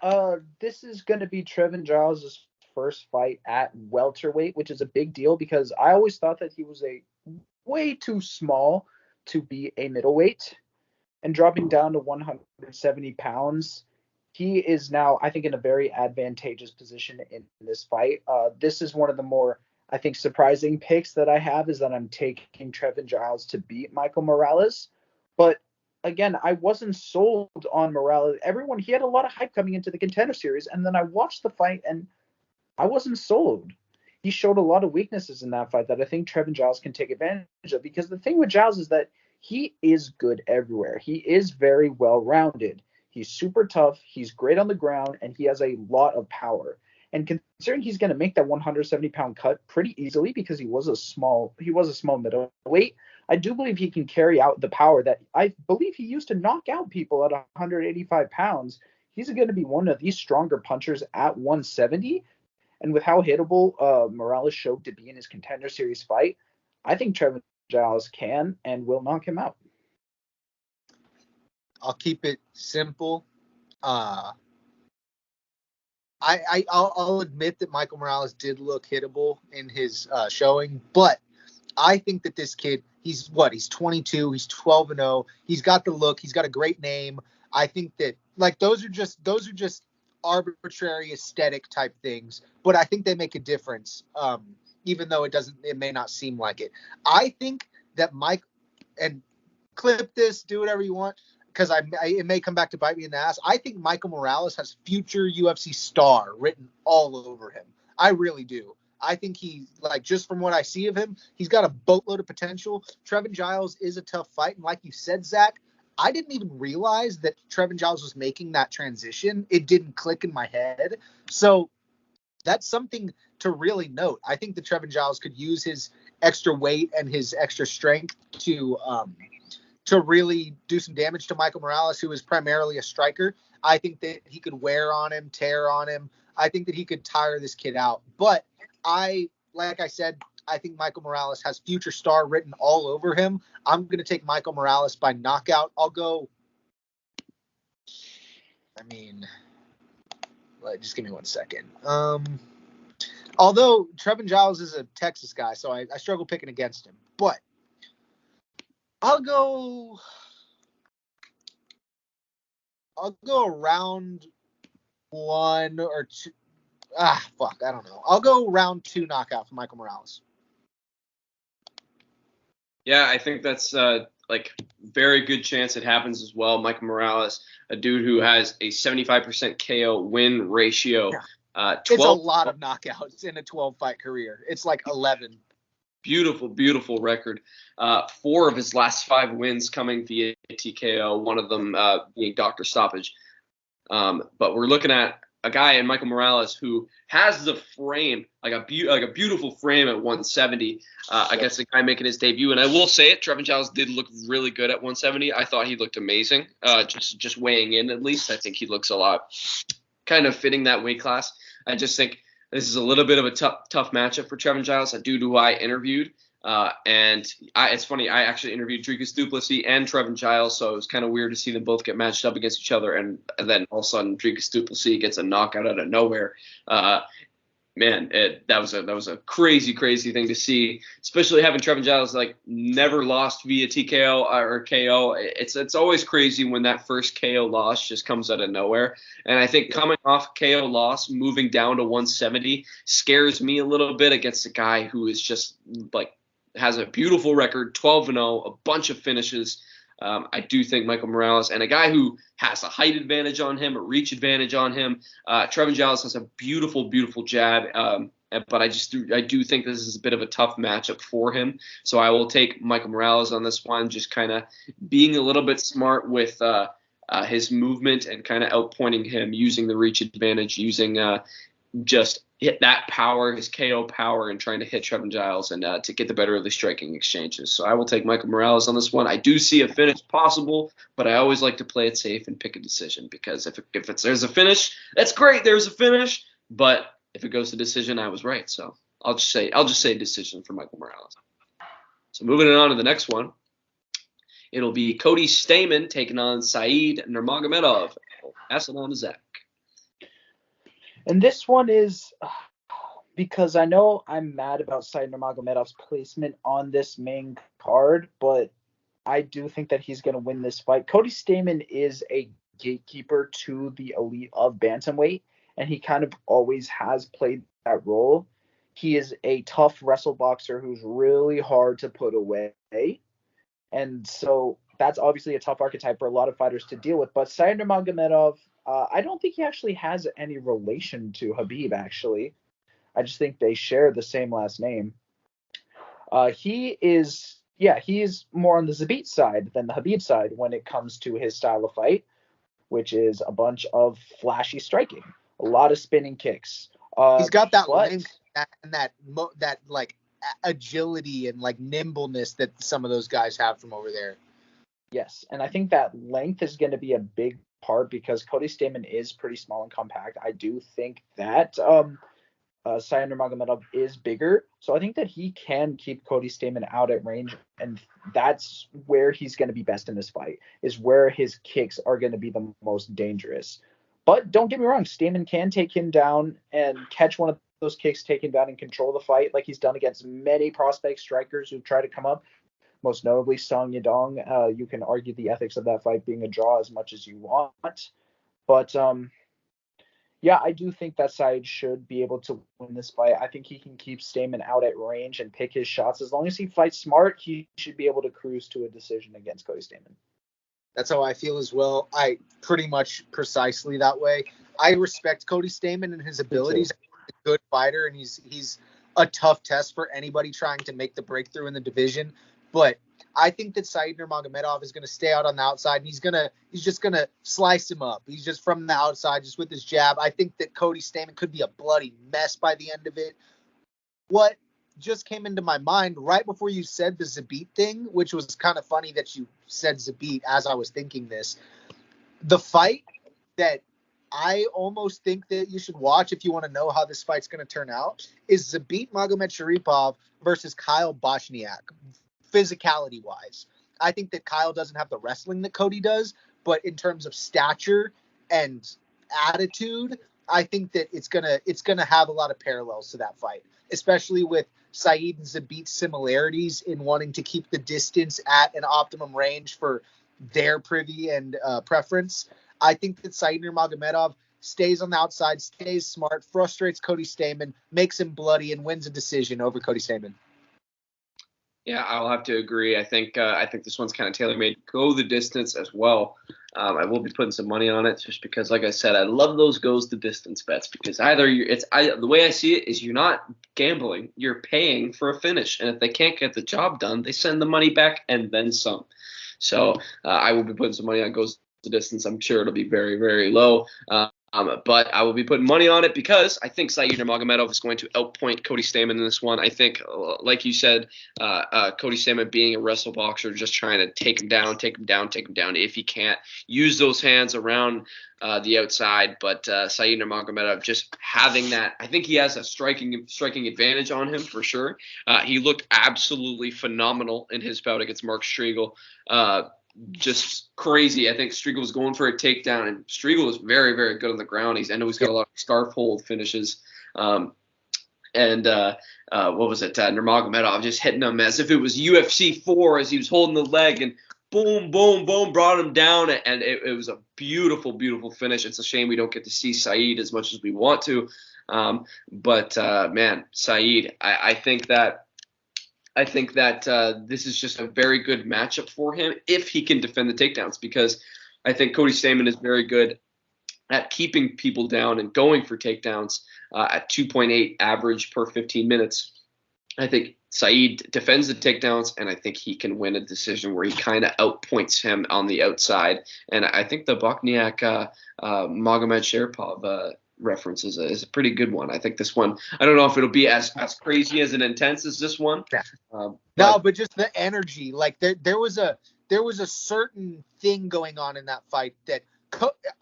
[SPEAKER 2] this is going to be Trevin Giles' first fight at welterweight, which is a big deal because I always thought that he was way too small to be a middleweight. And dropping down to 170 pounds, he is now, I think, in a very advantageous position in this fight. This is one of the more, I think, surprising picks that I have, is that I'm taking Trevin Giles to beat Michael Morales. But again, I wasn't sold on Morales. He had a lot of hype coming into the Contender Series, and then I watched the fight and I wasn't sold. He showed a lot of weaknesses in that fight that I think Trevin Giles can take advantage of, because the thing with Giles is that he is good everywhere. He is very well-rounded. He's super tough, he's great on the ground, and he has a lot of power. And considering he's going to make that 170-pound cut pretty easily because he was a small middleweight, I do believe he can carry out the power that I believe he used to knock out people at 185 pounds. He's going to be one of these stronger punchers at 170. And with how hittable Morales showed to be in his Contender Series fight, I think Trevin Giles can and will knock him out.
[SPEAKER 1] I'll keep it simple. I'll admit that Michael Morales did look hittable in his showing, but I think that this kid, he's 22, he's 12-0, he's got the look, he's got a great name. I think that those are just arbitrary aesthetic type things, but I think they make a difference. Even though it may not seem like it. I think that Mike, and clip this, do whatever you want, because it may come back to bite me in the ass. I think Michael Morales has future UFC star written all over him. I really do. I think just from what I see of him, he's got a boatload of potential. Trevin Giles is a tough fight. And like you said, Zach, I didn't even realize that Trevin Giles was making that transition. It didn't click in my head. So that's something to really note. I think that Trevin Giles could use his extra weight and his extra strength to really do some damage to Michael Morales, who is primarily a striker. I think that he could wear on him, tear on him. I think that he could tire this kid out. But like I said, I think Michael Morales has future star written all over him. I'm going to take Michael Morales by knockout. I'll go. Just give me 1 second. Although Trevin Giles is a Texas guy, so I struggle picking against him. But I'll go round 1 or 2. I don't know. I'll go round 2 knockout for Michael Morales.
[SPEAKER 3] Yeah, I think that's very good chance it happens as well. Michael Morales, a dude who has a 75% KO win ratio.
[SPEAKER 1] Yeah. It's a lot of knockouts in a 12-fight career. It's like 11.
[SPEAKER 3] Beautiful, beautiful record. 4 of his last 5 wins coming via TKO, one of them being doctor stoppage. But we're looking at a guy in Michael Morales who has the frame, like a beautiful frame at 170 against a guy making his debut. And I will say it, Trevin Giles did look really good at 170. I thought he looked amazing. Just weighing in, at least, I think he looks a lot kind of fitting that weight class. I just think this is a little bit of a tough matchup for Trevin Giles. Due to who I interviewed. It's funny, I actually interviewed Dricus du Plessis and Trevin Giles, so it was kind of weird to see them both get matched up against each other, and then all of a sudden Dricus du Plessis gets a knockout out of nowhere. That was a crazy thing to see, especially having Trevin Giles like never lost via TKO or KO. It's always crazy when that first KO loss just comes out of nowhere. And I think coming off KO loss, moving down to 170 scares me a little bit against a guy who is just like has a beautiful record, 12-0, a bunch of finishes. I do think Michael Morales, and a guy who has a height advantage on him, a reach advantage on him. Trevin Giles has a beautiful jab, but I do think this is a bit of a tough matchup for him. So I will take Michael Morales on this one, just kind of being a little bit smart with his movement and kind of outpointing him, using the reach advantage, using just hit that power, his KO power, and trying to hit Trevin Giles and to get the better of the striking exchanges. So I will take Michael Morales on this one. I do see a finish possible, but I always like to play it safe and pick a decision, because if there's a finish, that's great. There's a finish, but if it goes to decision, I was right. So I'll just say decision for Michael Morales. So moving on to the next one, it'll be Cody Stamen taking on Saeed Nurmagomedov. Pass it on to Zach.
[SPEAKER 2] And this one is because I know I'm mad about Saeed Nurmagomedov's placement on this main card, but I do think that he's going to win this fight. Cody Stamen is a gatekeeper to the elite of bantamweight, and he kind of always has played that role. He is a tough wrestle boxer who's really hard to put away, and so that's obviously a tough archetype for a lot of fighters to deal with. But Saeed Nurmagomedov, I don't think he actually has any relation to Khabib, actually. I just think they share the same last name. He is more on the Zabit side than the Khabib side when it comes to his style of fight, which is a bunch of flashy striking, a lot of spinning kicks.
[SPEAKER 1] He's got that length and that like agility and like nimbleness that some of those guys have from over there.
[SPEAKER 2] Yes, and I think that length is going to be a big part because Cody Stamen is pretty small and compact. I do think that Saeed Nurmagomedov is bigger, so I think that he can keep Cody Stamen out at range, and that's where he's going to be best in this fight, is where his kicks are going to be the most dangerous. But don't get me wrong, Stamen can take him down and catch one of those kicks, take him down and control the fight like he's done against many prospect strikers who try to come up. Most notably, Song Yadong. You can argue the ethics of that fight being a draw as much as you want. But, I do think that Saeed should be able to win this fight. I think he can keep Stamen out at range and pick his shots. As long as he fights smart, he should be able to cruise to a decision against Cody Stamen.
[SPEAKER 1] That's how I feel as well. I pretty much precisely that way. I respect Cody Stamen and his abilities. He's a good fighter, and he's a tough test for anybody trying to make the breakthrough in the division. But I think that Saeed Nurmagomedov is going to stay out on the outside, and he's just going to slice him up. He's just from the outside, just with his jab. I think that Cody Stamen could be a bloody mess by the end of it. What just came into my mind right before you said the Zabit thing, which was kind of funny that you said Zabit as I was thinking this. The fight that I almost think that you should watch if you want to know how this fight's going to turn out is Zabit Magomedsharipov versus Kyle Bochniak. Physicality wise, I think that Kyle doesn't have the wrestling that Cody does, but in terms of stature and attitude, I think that it's gonna have a lot of parallels to that fight, especially with Saeed and Zabit's similarities in wanting to keep the distance at an optimum range for their privy and preference. I think that Saeed Nurmagomedov stays on the outside, stays smart, frustrates Cody Stamen, makes him bloody, and wins a decision over Cody Stamen.
[SPEAKER 3] Yeah, I'll have to agree. I think this one's kind of tailor-made. Go the distance as well. I will be putting some money on it just because, like I said, I love those goes the distance bets because the way I see it is you're not gambling, you're paying for a finish, and if they can't get the job done, they send the money back and then some. So I will be putting some money on goes the distance. I'm sure it'll be very, very low. But I will be putting money on it because I think Saeed Nurmagomedov is going to outpoint Cody Stamen in this one. I think, like you said, Cody Stamen being a wrestle boxer, just trying to take him down. If he can't use those hands around the outside, but Saeed Nurmagomedov just having that, I think he has a striking advantage on him for sure. He looked absolutely phenomenal in his bout against Mark Striegel. Just crazy. I think Striegel was going for a takedown, and Striegel was very, very good on the ground. I know he's got a lot of scarf hold finishes. What was it? Nurmagomedov just hitting him as if it was UFC 4 as he was holding the leg, and boom, boom, boom, brought him down, and it was a beautiful, beautiful finish. It's a shame we don't get to see Saeed as much as we want to. Man, Saeed, I think that this is just a very good matchup for him if he can defend the takedowns, because I think Cody Stamen is very good at keeping people down and going for takedowns at 2.8 average per 15 minutes. I think Saeed defends the takedowns, and I think he can win a decision where he kind of outpoints him on the outside. And I think the Bokniak Magomed Sharipov reference is a pretty good one. I think this one, I don't know if it'll be as crazy as and intense as this one.
[SPEAKER 1] But just the energy, like there was a certain thing going on in that fight that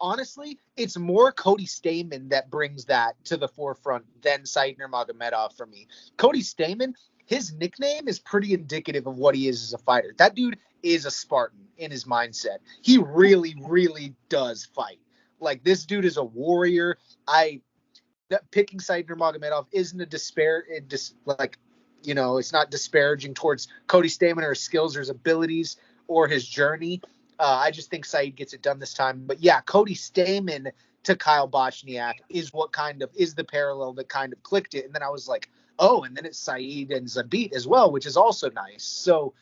[SPEAKER 1] honestly, it's more Cody Stamen that brings that to the forefront than Saeed Nurmagomedov for me. Cody Stamen, his nickname is pretty indicative of what he is as a fighter. That dude is a Spartan in his mindset. He really, really does fight. Like, this dude is a warrior. Picking Saeed Nurmagomedov isn't it's not disparaging towards Cody Stamen or his skills or his abilities or his journey. I just think Saeed gets it done this time. But yeah, Cody Stamen to Kyle Bochniak is the parallel that kind of clicked it. And then I was like, oh, and then it's Saeed and Zabit as well, which is also nice. So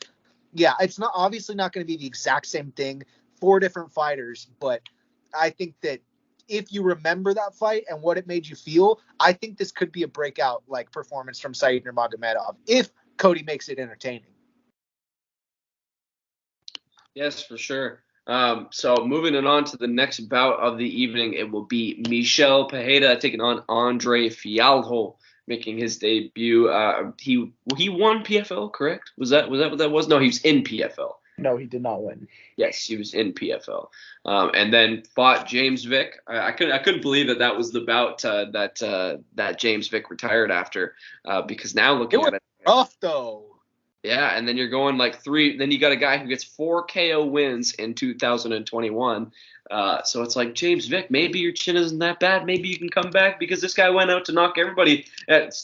[SPEAKER 1] yeah, it's obviously not going to be the exact same thing. 4 different fighters, but I think that if you remember that fight and what it made you feel, I think this could be a breakout performance from Saeed Nurmagomedov if Cody makes it entertaining.
[SPEAKER 3] Yes, for sure. So moving on to the next bout of the evening, it will be Michel Pajeta taking on Andre Fialgold, making his debut. He won PFL, correct? Was that what that was? No, he was in PFL.
[SPEAKER 2] No, he did not win.
[SPEAKER 3] Yes, he was in PFL, and then fought James Vick. I couldn't believe that was the bout that James Vick retired after, because now looking at it,
[SPEAKER 1] rough though.
[SPEAKER 3] Yeah, and then you're going then you got a guy who gets 4 KO wins in 2021. So it's like, James Vick, maybe your chin isn't that bad. Maybe you can come back, because this guy went out to knock everybody.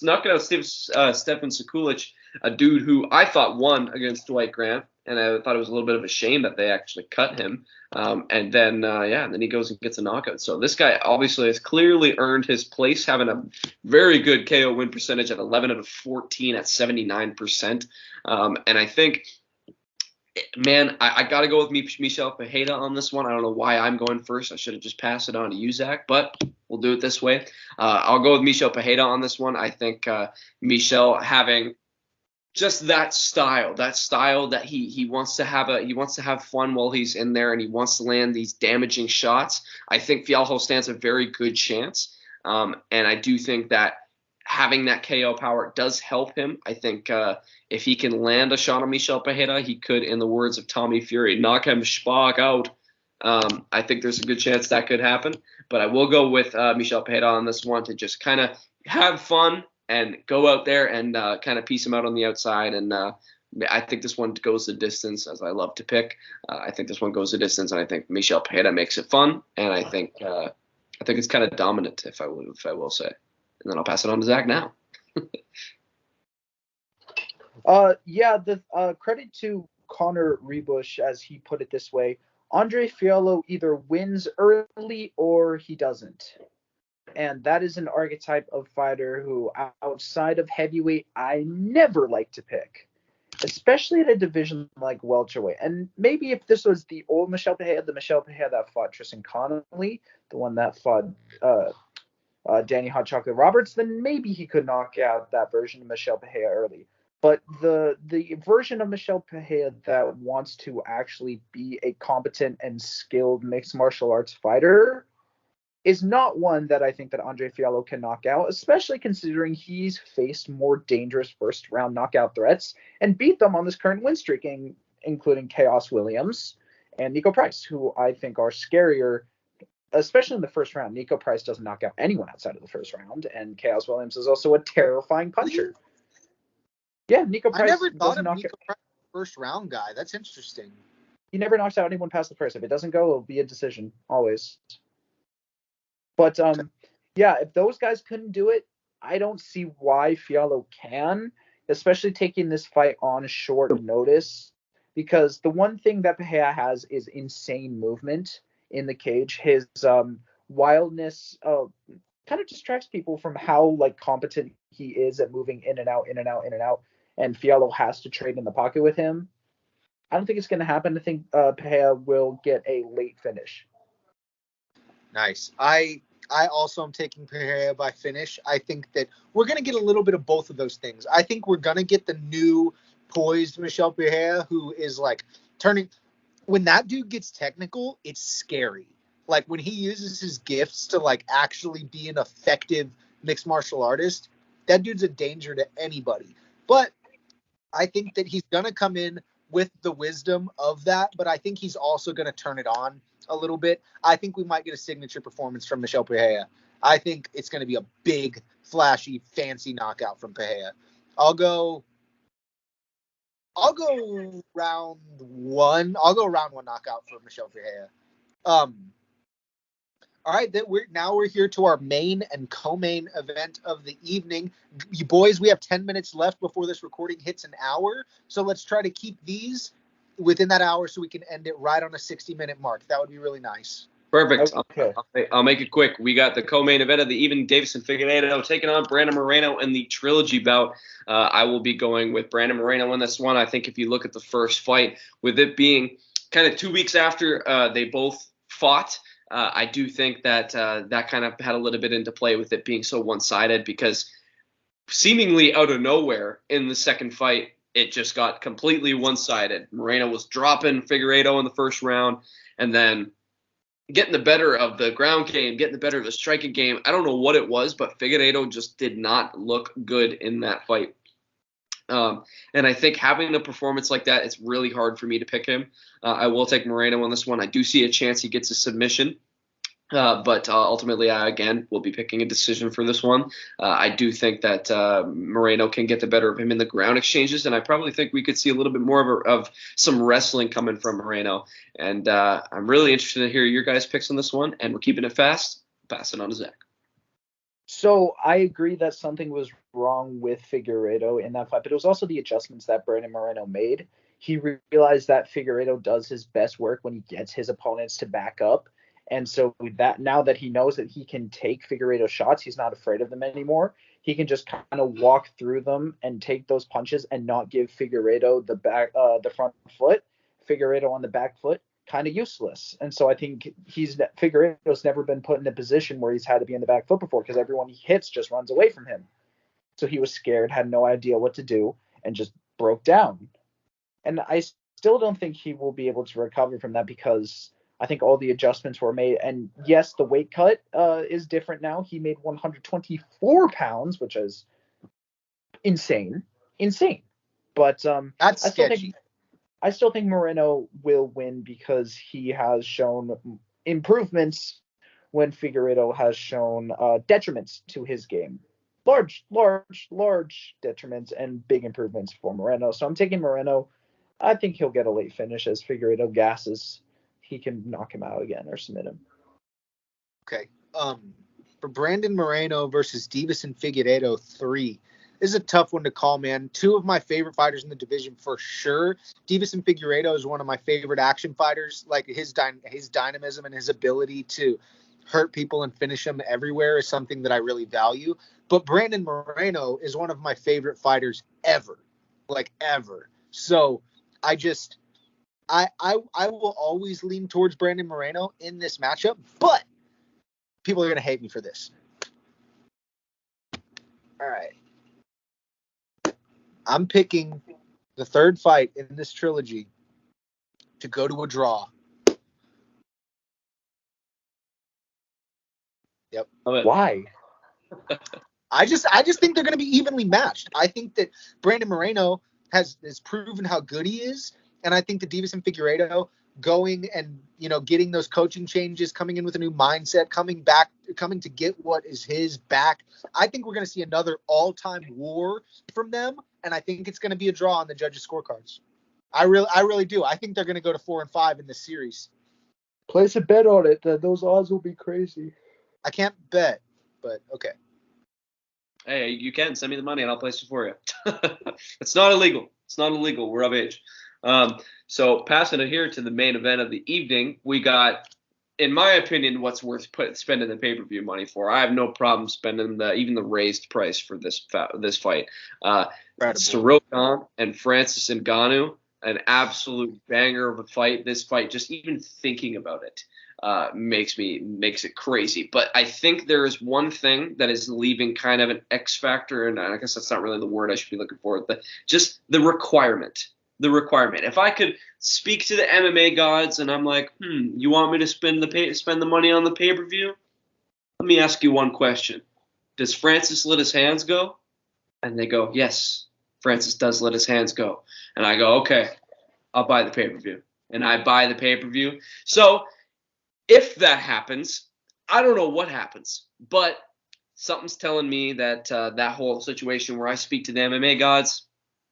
[SPEAKER 3] Knocking out Stefan Sakulich, a dude who I thought won against Dwight Grant, and I thought it was a little bit of a shame that they actually cut him. And then he goes and gets a knockout. So this guy obviously has clearly earned his place, having a very good KO win percentage at 11 out of 14 at 79%. And I think, man, I got to go with Michel Pajeta on this one. I don't know why I'm going first. I should have just passed it on to you, Zach, but we'll do it this way. I'll go with Michel Pajeta on this one. I think Michel having just that style that he wants to have fun while he's in there, and he wants to land these damaging shots. I think Fialgold stands a very good chance. And I do think that having that KO power does help him. I think if he can land a shot on Michel Pajeta, he could, in the words of Tommy Fury, knock him Spock out. I think there's a good chance that could happen. But I will go with Michel Pajeta on this one to just kind of have fun and go out there and kind of piece him out on the outside. And I think this one goes the distance, as I love to pick. I think this one goes the distance, and I think Michel Pajeta makes it fun. And I think it's kind of dominant, if I will say. And then I'll pass it on to Zach now.
[SPEAKER 2] Credit to Connor Rebush, as he put it this way. Andre Fiallo either wins early or he doesn't. And that is an archetype of fighter who, outside of heavyweight, I never like to pick, especially at a division like welterweight. And maybe if this was the old Michel Pajeta, the Michel Pajeta that fought Tristan Connolly, the one that fought Danny Hot Chocolate Roberts, then maybe he could knock out that version of Michel Pajeta early. But the version of Michel Pajeta that wants to actually be a competent and skilled mixed martial arts fighter, is not one that I think that Andre Fiallo can knock out, especially considering he's faced more dangerous first-round knockout threats and beat them on this current win streak, including Chaos Williams and Nico Price, who I think are scarier, especially in the first round. Nico Price doesn't knock out anyone outside of the first round, and Chaos Williams is also a terrifying puncher. Yeah, Nico Price
[SPEAKER 1] I never thought
[SPEAKER 2] doesn't
[SPEAKER 1] of
[SPEAKER 2] knock
[SPEAKER 1] Nico
[SPEAKER 2] out.
[SPEAKER 1] Price first round guy. That's interesting.
[SPEAKER 2] He never knocks out anyone past the first. If it doesn't go, it'll be a decision, always. But yeah, if those guys couldn't do it, I don't see why Fiallo can, especially taking this fight on short notice. Because the one thing that Pajeta has is insane movement in the cage. His wildness kind of distracts people from how like competent he is at moving in and out, in and out, in and out. And Fiallo has to trade in the pocket with him. I don't think it's going to happen. I think Pajeta will get a late finish.
[SPEAKER 1] Nice. I also am taking Pereira by finish. I think that we're going to get a little bit of both of those things. I think we're going to get the new poised Michel Pereira, who is like turning. When that dude gets technical, it's scary. Like when he uses his gifts to like actually be an effective mixed martial artist, that dude's a danger to anybody. But I think that he's going to come in with the wisdom of that, but I think he's also going to turn it on a little bit. I think we might get a signature performance from Michel Pereira. I think it's going to be a big, flashy, fancy knockout from Pereira. I'll go round one. I'll go round one knockout for Michel Pereira. All right, we're here to our main and co-main event of the evening. You boys, we have 10 minutes left before this recording hits an hour, so let's try to keep these within that hour so we can end it right on a 60-minute mark. That would be really nice.
[SPEAKER 3] Perfect.
[SPEAKER 2] Okay.
[SPEAKER 3] I'll make it quick. We got the co-main event of the evening, Davison Figueiredo taking on Brandon Moreno in the trilogy bout. I will be going with Brandon Moreno in this one. I think if you look at the first fight, with it being kind of 2 weeks after they both fought, I do think that that kind of had a little bit into play with it being so one-sided, because seemingly out of nowhere in the second fight, it just got completely one-sided. Moreno was dropping Figueiredo in the first round, and then getting the better of the ground game, getting the better of the striking game. I don't know what it was, but Figueiredo just did not look good in that fight. And I think having a performance like that, it's really hard for me to pick him. I will take Moreno on this one. I do see a chance he gets a submission. But ultimately, I, again, will be picking a decision for this one. I do think that Moreno can get the better of him in the ground exchanges, and I probably think we could see a little bit more of some wrestling coming from Moreno. And I'm really interested to hear your guys' picks on this one, and we're keeping it fast. Pass it on to Zach.
[SPEAKER 2] So I agree that something was wrong with Figueiredo in that fight, but it was also the adjustments that Brandon Moreno made. He realized that Figueiredo does his best work when he gets his opponents to back up. And so that now that he knows that he can take Figueiredo shots, he's not afraid of them anymore. He can just kind of walk through them and take those punches and not give Figueiredo the front foot. Figueiredo on the back foot, kind of useless. And so I think Figueiredo's never been put in a position where he's had to be in the back foot before, because everyone he hits just runs away from him. So he was scared, had no idea what to do, and just broke down. And I still don't think he will be able to recover from that, because I think all the adjustments were made. And yes, the weight cut is different now. He made 124 pounds, which is insane. But
[SPEAKER 1] That's sketchy.
[SPEAKER 2] I still think Moreno will win, because he has shown improvements when Figueiredo has shown detriments to his game. Large detriments and big improvements for Moreno. So I'm taking Moreno. I think he'll get a late finish as Figueiredo gasses. He can knock him out again or submit him.
[SPEAKER 1] Okay. For Brandon Moreno versus Davison Figueiredo 3. This is a tough one to call, man. Two of my favorite fighters in the division for sure. Davison Figueiredo is one of my favorite action fighters. Like his dynamism and his ability to hurt people and finish them everywhere is something that I really value. But Brandon Moreno is one of my favorite fighters ever. Like ever. So I will always lean towards Brandon Moreno in this matchup, but people are going to hate me for this. All right. I'm picking the third fight in this trilogy to go to a draw. Yep.
[SPEAKER 2] Why?
[SPEAKER 1] I just think they're going to be evenly matched. I think that Brandon Moreno has proven how good he is, and I think that Divas and Figueiredo going and getting those coaching changes, coming in with a new mindset, coming to get what is his back. I think we're going to see another all-time war from them, and I think it's going to be a draw on the judges' scorecards. I really do. I think they're going to go to 4-5 in this series.
[SPEAKER 2] Place a bet on it. Those odds will be crazy.
[SPEAKER 1] I can't bet, but okay.
[SPEAKER 3] Hey, you can send me the money and I'll place it for you. It's not illegal. It's not illegal. We're of age. So passing it here to the main event of the evening, we got, in my opinion, what's worth spending the pay-per-view money for. I have no problem spending even the raised price for this fight. Ciryl Gane and Francis Ngannou, an absolute banger of a fight. This fight, just even thinking about it, makes it crazy. But I think there is one thing that is leaving kind of an X factor, and I guess that's not really the word I should be looking for, but just the requirement. The requirement. If I could speak to the MMA gods and I'm like, you want me to spend the money on the pay-per-view? Let me ask you one question. Does Francis let his hands go? And they go, yes, Francis does let his hands go. And I go, okay, I'll buy the pay-per-view. And I buy the pay-per-view. So if that happens, I don't know what happens, but something's telling me that that whole situation where I speak to the MMA gods,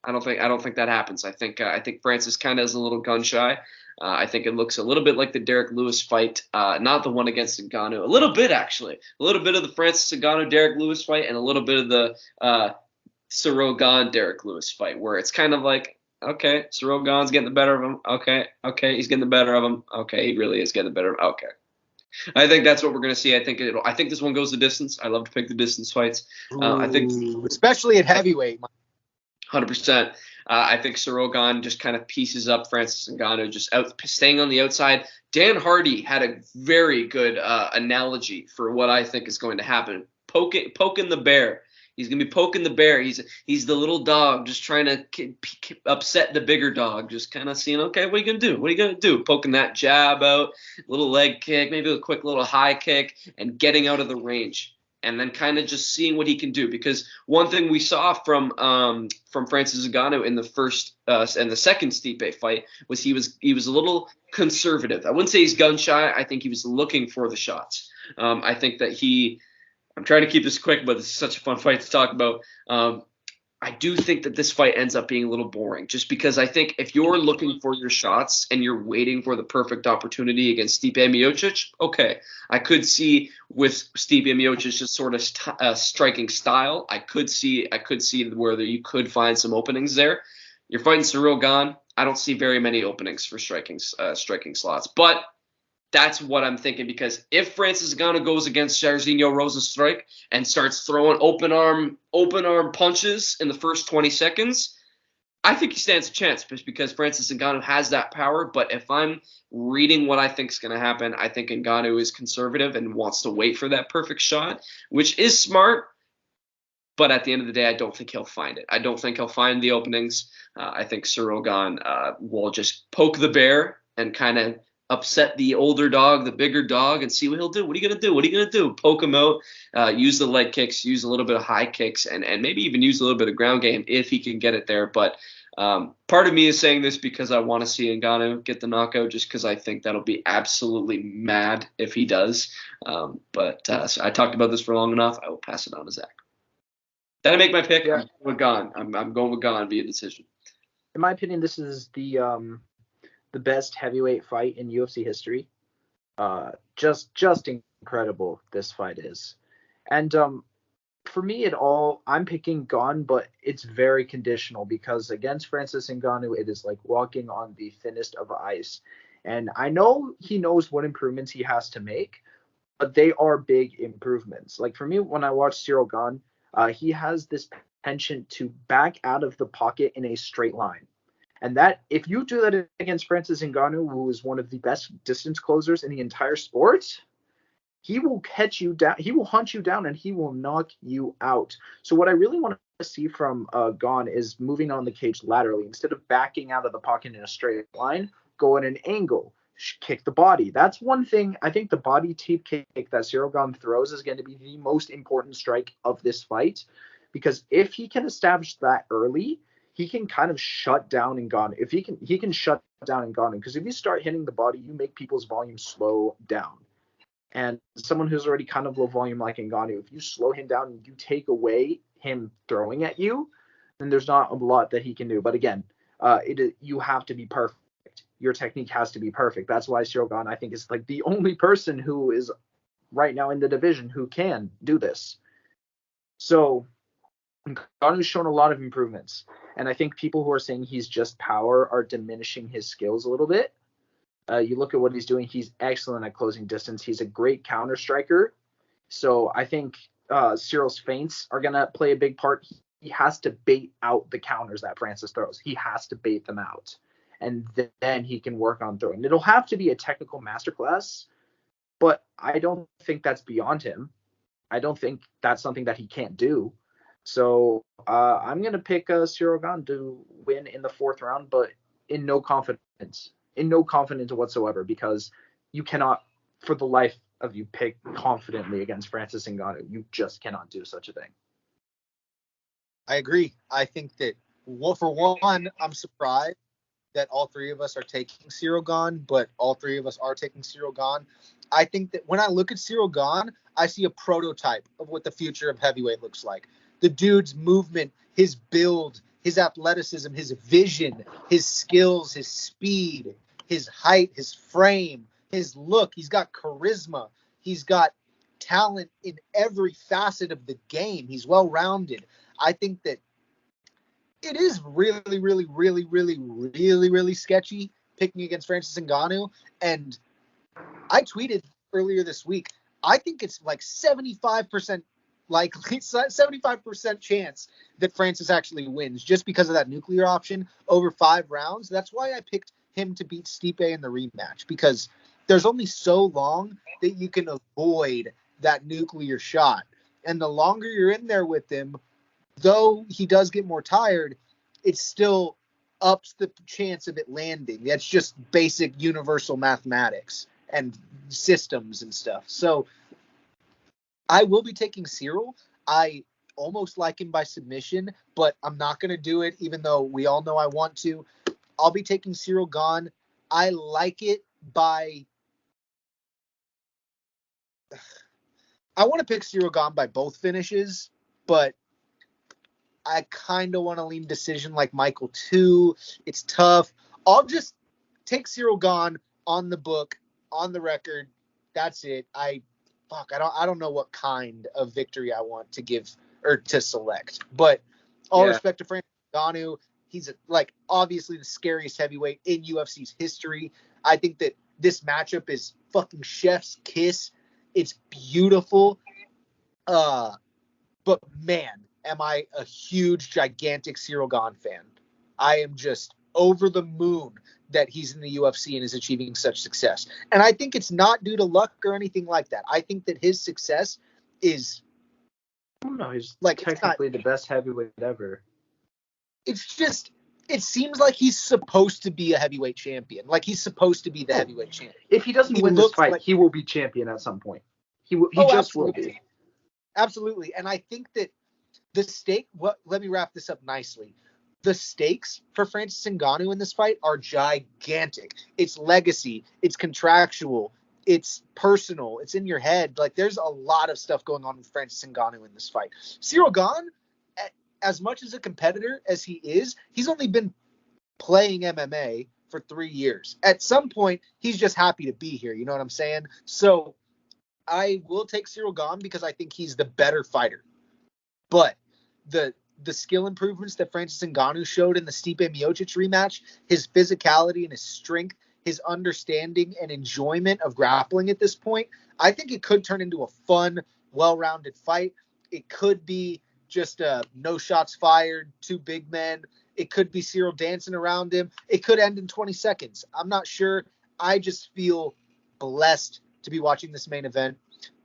[SPEAKER 3] I don't think that happens. I think Francis kind of is a little gun shy. I think it looks a little bit like the Derek Lewis fight, not the one against Ngannou. A little bit actually, a little bit of the Francis Ngannou Derek Lewis fight, and a little bit of the Ciryl Gane Derek Lewis fight, where it's kind of like, okay, Ciryl Gane's getting the better of him. Okay, he's getting the better of him. Okay, he really is getting the better of him. Okay. I think that's what we're going to see. I think this one goes the distance. I love to pick the distance fights. I think
[SPEAKER 1] especially at heavyweight.
[SPEAKER 3] 100%. I think Ciryl Gane just kind of pieces up Francis Ngannou, just staying on the outside. Dan Hardy had a very good analogy for what I think is going to happen. Poking the bear. He's going to be poking the bear. He's the little dog just trying to upset the bigger dog, just kind of seeing, okay, what are you going to do? What are you going to do? Poking that jab out, little leg kick, maybe a quick little high kick, and getting out of the range. And then kind of just seeing what he can do, because one thing we saw from Francis Ngannou in the first and the second Stipe fight was he was a little conservative. I wouldn't say he's gun shy. I think he was looking for the shots. I think that I'm trying to keep this quick, but it's such a fun fight to talk about. I do think that this fight ends up being a little boring, just because I think if you're looking for your shots and you're waiting for the perfect opportunity against Stipe Miocic, okay, I could see with Stipe Miocic's sort of striking style, I could see where you could find some openings there. You're fighting Ciryl Gane. I don't see very many openings for striking slots, but that's what I'm thinking, because if Francis Ngannou goes against Jairzinho Rozenstruik and starts throwing open arm punches in the first 20 seconds, I think he stands a chance, just because Francis Ngannou has that power. But if I'm reading what I think is going to happen, I think Ngannou is conservative and wants to wait for that perfect shot, which is smart. But at the end of the day, I don't think he'll find it. I don't think he'll find the openings. I think Ciryl Gane will just poke the bear and kind of upset the older dog, the bigger dog, and see what he'll do. What are you going to do? Poke him out, use the leg kicks, use a little bit of high kicks, and maybe even use a little bit of ground game if he can get it there. But part of me is saying this because I want to see Ngannou get the knockout, just because I think that'll be absolutely mad if he does. So I talked about this for long enough. I will pass it on to Zach. Did I make my pick? Yeah. I'm going with Gane. I'm going with Gane via decision.
[SPEAKER 2] In my opinion, this is the best heavyweight fight in UFC history. Just incredible this fight is. And for me I'm picking Gane, but it's very conditional, because against Francis Ngannou, it is like walking on the thinnest of ice. And I know he knows what improvements he has to make, but they are big improvements. Like for me, when I watch Ciryl Gane, he has this penchant to back out of the pocket in a straight line. And that, if you do that against Francis Ngannou, who is one of the best distance closers in the entire sport, he will catch you down, he will hunt you down, and he will knock you out. So what I really want to see from Gane is moving on the cage laterally. Instead of backing out of the pocket in a straight line, go at an angle. kick the body. That's one thing. I think the body teep kick that Ciryl Gane throws is going to be the most important strike of this fight, because if he can establish that early, he can kind of shut down Ngannou. If he can shut down Ngannou, because if you start hitting the body, you make people's volume slow down. And someone who's already kind of low volume like Ngannou, if you slow him down and you take away him throwing at you, then there's not a lot that he can do. But again, you have to be perfect. Your technique has to be perfect. That's why Ciryl Gane, I think, is like the only person who is right now in the division who can do this. So Ngannou's shown a lot of improvements. And I think people who are saying he's just power are diminishing his skills a little bit. You look at what he's doing. He's excellent at closing distance. He's a great counter striker. So I think Cyril's feints are going to play a big part. He has to bait out the counters that Francis throws. He has to bait them out. And then he can work on throwing. It'll have to be a technical masterclass, but I don't think that's beyond him. I don't think that's something that he can't do. So I'm going to pick Ciryl Gane to win in the 4th round, but in no confidence whatsoever, because you cannot, for the life of you, pick confidently against Francis Ngannou. You just cannot do such a thing.
[SPEAKER 1] I agree. I think that, for one, I'm surprised that all three of us are taking Ciryl Gane, but all three of us are taking Ciryl Gane. I think that when I look at Ciryl Gane, I see a prototype of what the future of heavyweight looks like. The dude's movement, his build, his athleticism, his vision, his skills, his speed, his height, his frame, his look. He's got charisma. He's got talent in every facet of the game. He's well-rounded. I think that it is really, really, really, really, really, really sketchy picking against Francis Ngannou. And I tweeted earlier this week, I think it's like 75% likely, 75% chance that Francis actually wins just because of that nuclear option over 5 rounds. That's why I picked him to beat Stipe in the rematch, because there's only so long that you can avoid that nuclear shot. And the longer you're in there with him, though he does get more tired, it still ups the chance of it landing. That's just basic universal mathematics and systems and stuff. So I will be taking Ciryl. I almost like him by submission, but I'm not going to do it, even though we all know I want to. I'll be taking Ciryl Gane. I like it by... I want to pick Ciryl Gane by both finishes, but I kind of want to lean decision like Michael too. It's tough. I'll just take Ciryl Gane on the book, on the record. That's it. I don't know what kind of victory I want to give or to select. But all respect to Francis Ngannou, he's obviously the scariest heavyweight in UFC's history. I think that this matchup is fucking chef's kiss. It's beautiful. But man, am I a huge, gigantic Ciryl Gane fan. I am just over the moon that he's in the UFC and is achieving such success. And I think it's not due to luck or anything like that. I think that his success is...
[SPEAKER 2] No, he's technically the best heavyweight ever.
[SPEAKER 1] It's just... It seems like he's supposed to be a heavyweight champion. Like he's supposed to be the heavyweight champion.
[SPEAKER 2] If he doesn't win this fight, he will be champion at some point. He just will be.
[SPEAKER 1] Absolutely. And I think that the stake... let me wrap this up nicely. The stakes for Francis Ngannou in this fight are gigantic. It's legacy. It's contractual. It's personal. It's in your head. Like, there's a lot of stuff going on with Francis Ngannou in this fight. Ciryl Gane, as much as a competitor as he is, he's only been playing MMA for 3 years. At some point, he's just happy to be here. You know what I'm saying? So I will take Ciryl Gane because I think he's the better fighter. But the skill improvements that Francis Ngannou showed in the Stipe Miocic rematch, his physicality and his strength, his understanding and enjoyment of grappling at this point, I think it could turn into a fun, well-rounded fight. It could be just no shots fired, 2 big men. It could be Ciryl dancing around him. It could end in 20 seconds. I'm not sure. I just feel blessed to be watching this main event.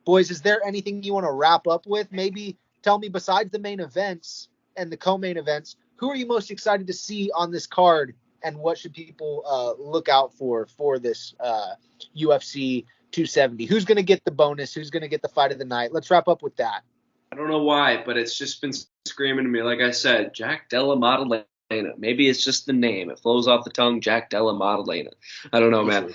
[SPEAKER 1] Boys, is there anything you want to wrap up with? Maybe tell me, besides the main events and the co-main events, who are you most excited to see on this card and what should people look out for this UFC 270? Who's going to get the bonus? Who's going to get the fight of the night? Let's wrap up with that.
[SPEAKER 3] I don't know why, but it's just been screaming to me. Like I said, Jack Della Modelina. Maybe it's just the name. It flows off the tongue, Jack Della Modelina. I don't know, man.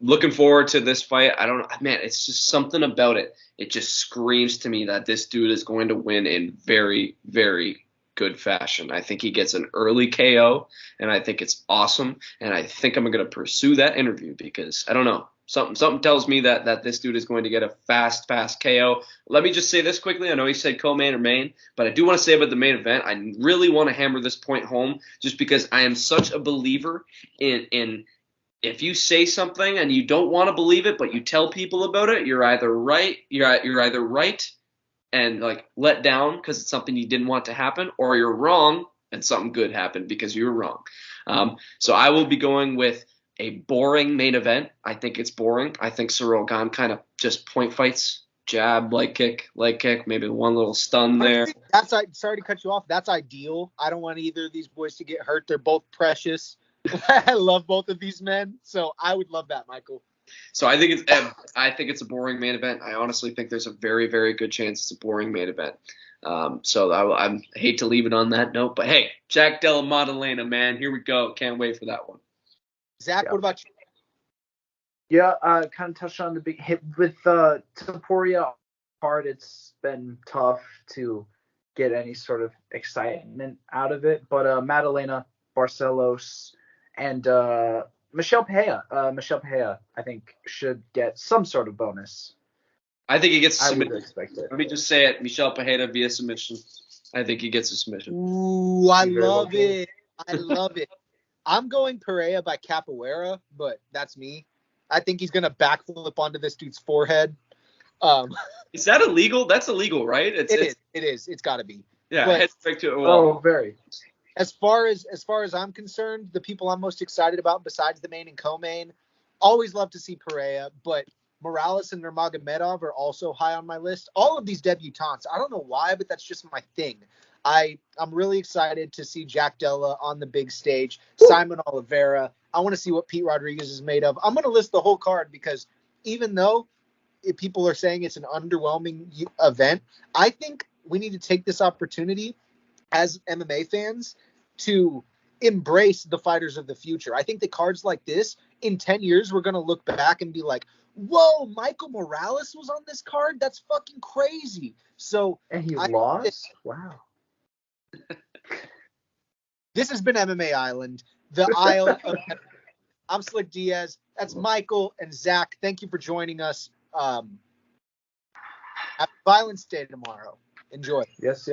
[SPEAKER 3] Looking forward to this fight. I don't know. Man, it's just something about it. It just screams to me that this dude is going to win in very, very good fashion. I think he gets an early KO, and I think it's awesome. And I think I'm going to pursue that interview because, I don't know, something tells me that this dude is going to get a fast KO. Let me just say this quickly. I know he said co-main or main, but I do want to say about the main event, I really want to hammer this point home just because I am such a believer in if you say something and you don't want to believe it, but you tell people about it, you're either right and like let down because it's something you didn't want to happen, or you're wrong and something good happened because you were wrong. So I will be going with a boring main event. I think it's boring. I think Ciryl Gane kind of just point fights, jab, leg kick, maybe one little stun there.
[SPEAKER 1] Sorry to cut you off. That's ideal. I don't want either of these boys to get hurt. They're both precious. I love both of these men, so I would love that, Michael.
[SPEAKER 3] So I think it's a boring main event. I honestly think there's a very, very good chance it's a boring main event. So I hate to leave it on that note, but hey, Jack Della Modelina, man, here we go. Can't wait for that one.
[SPEAKER 1] Zach, What about you?
[SPEAKER 2] Yeah, kind of touched on the big hit with Topuria card. It's been tough to get any sort of excitement out of it, but Magdalena, Barcelos, and Michelle Pajeta, I think, should get some sort of bonus.
[SPEAKER 3] I think he gets a submission.
[SPEAKER 2] I would expect it.
[SPEAKER 3] Let me just say it. Michelle Pajeta via submission. I think he gets a submission.
[SPEAKER 1] Ooh, I love it. I'm going Pereira by Capoeira, but that's me. I think he's going to backflip onto this dude's forehead.
[SPEAKER 3] Is that illegal? That's illegal, right?
[SPEAKER 1] It is. It's got to be.
[SPEAKER 3] Yeah,
[SPEAKER 1] but,
[SPEAKER 3] head straight to it. Well,
[SPEAKER 2] very.
[SPEAKER 1] As far as I'm concerned, the people I'm most excited about besides the main and co-main, always love to see Pereira, but Morales and Nurmagomedov are also high on my list. All of these debutantes, I don't know why, but that's just my thing. I'm really excited to see Jack Della on the big stage, Simon Oliveira. I want to see what Pete Rodriguez is made of. I'm going to list the whole card because even though people are saying it's an underwhelming event, I think we need to take this opportunity as MMA fans to embrace the fighters of the future. I think the cards like this, in 10 years, we're going to look back and be like, whoa, Michael Morales was on this card? That's fucking crazy.
[SPEAKER 2] And he lost? Wow.
[SPEAKER 1] This has been MMA Island, the Isle of I'm Slick Diaz. That's Michael and Zach. Thank you for joining us. Have Violence Day tomorrow. Enjoy.
[SPEAKER 2] Yes.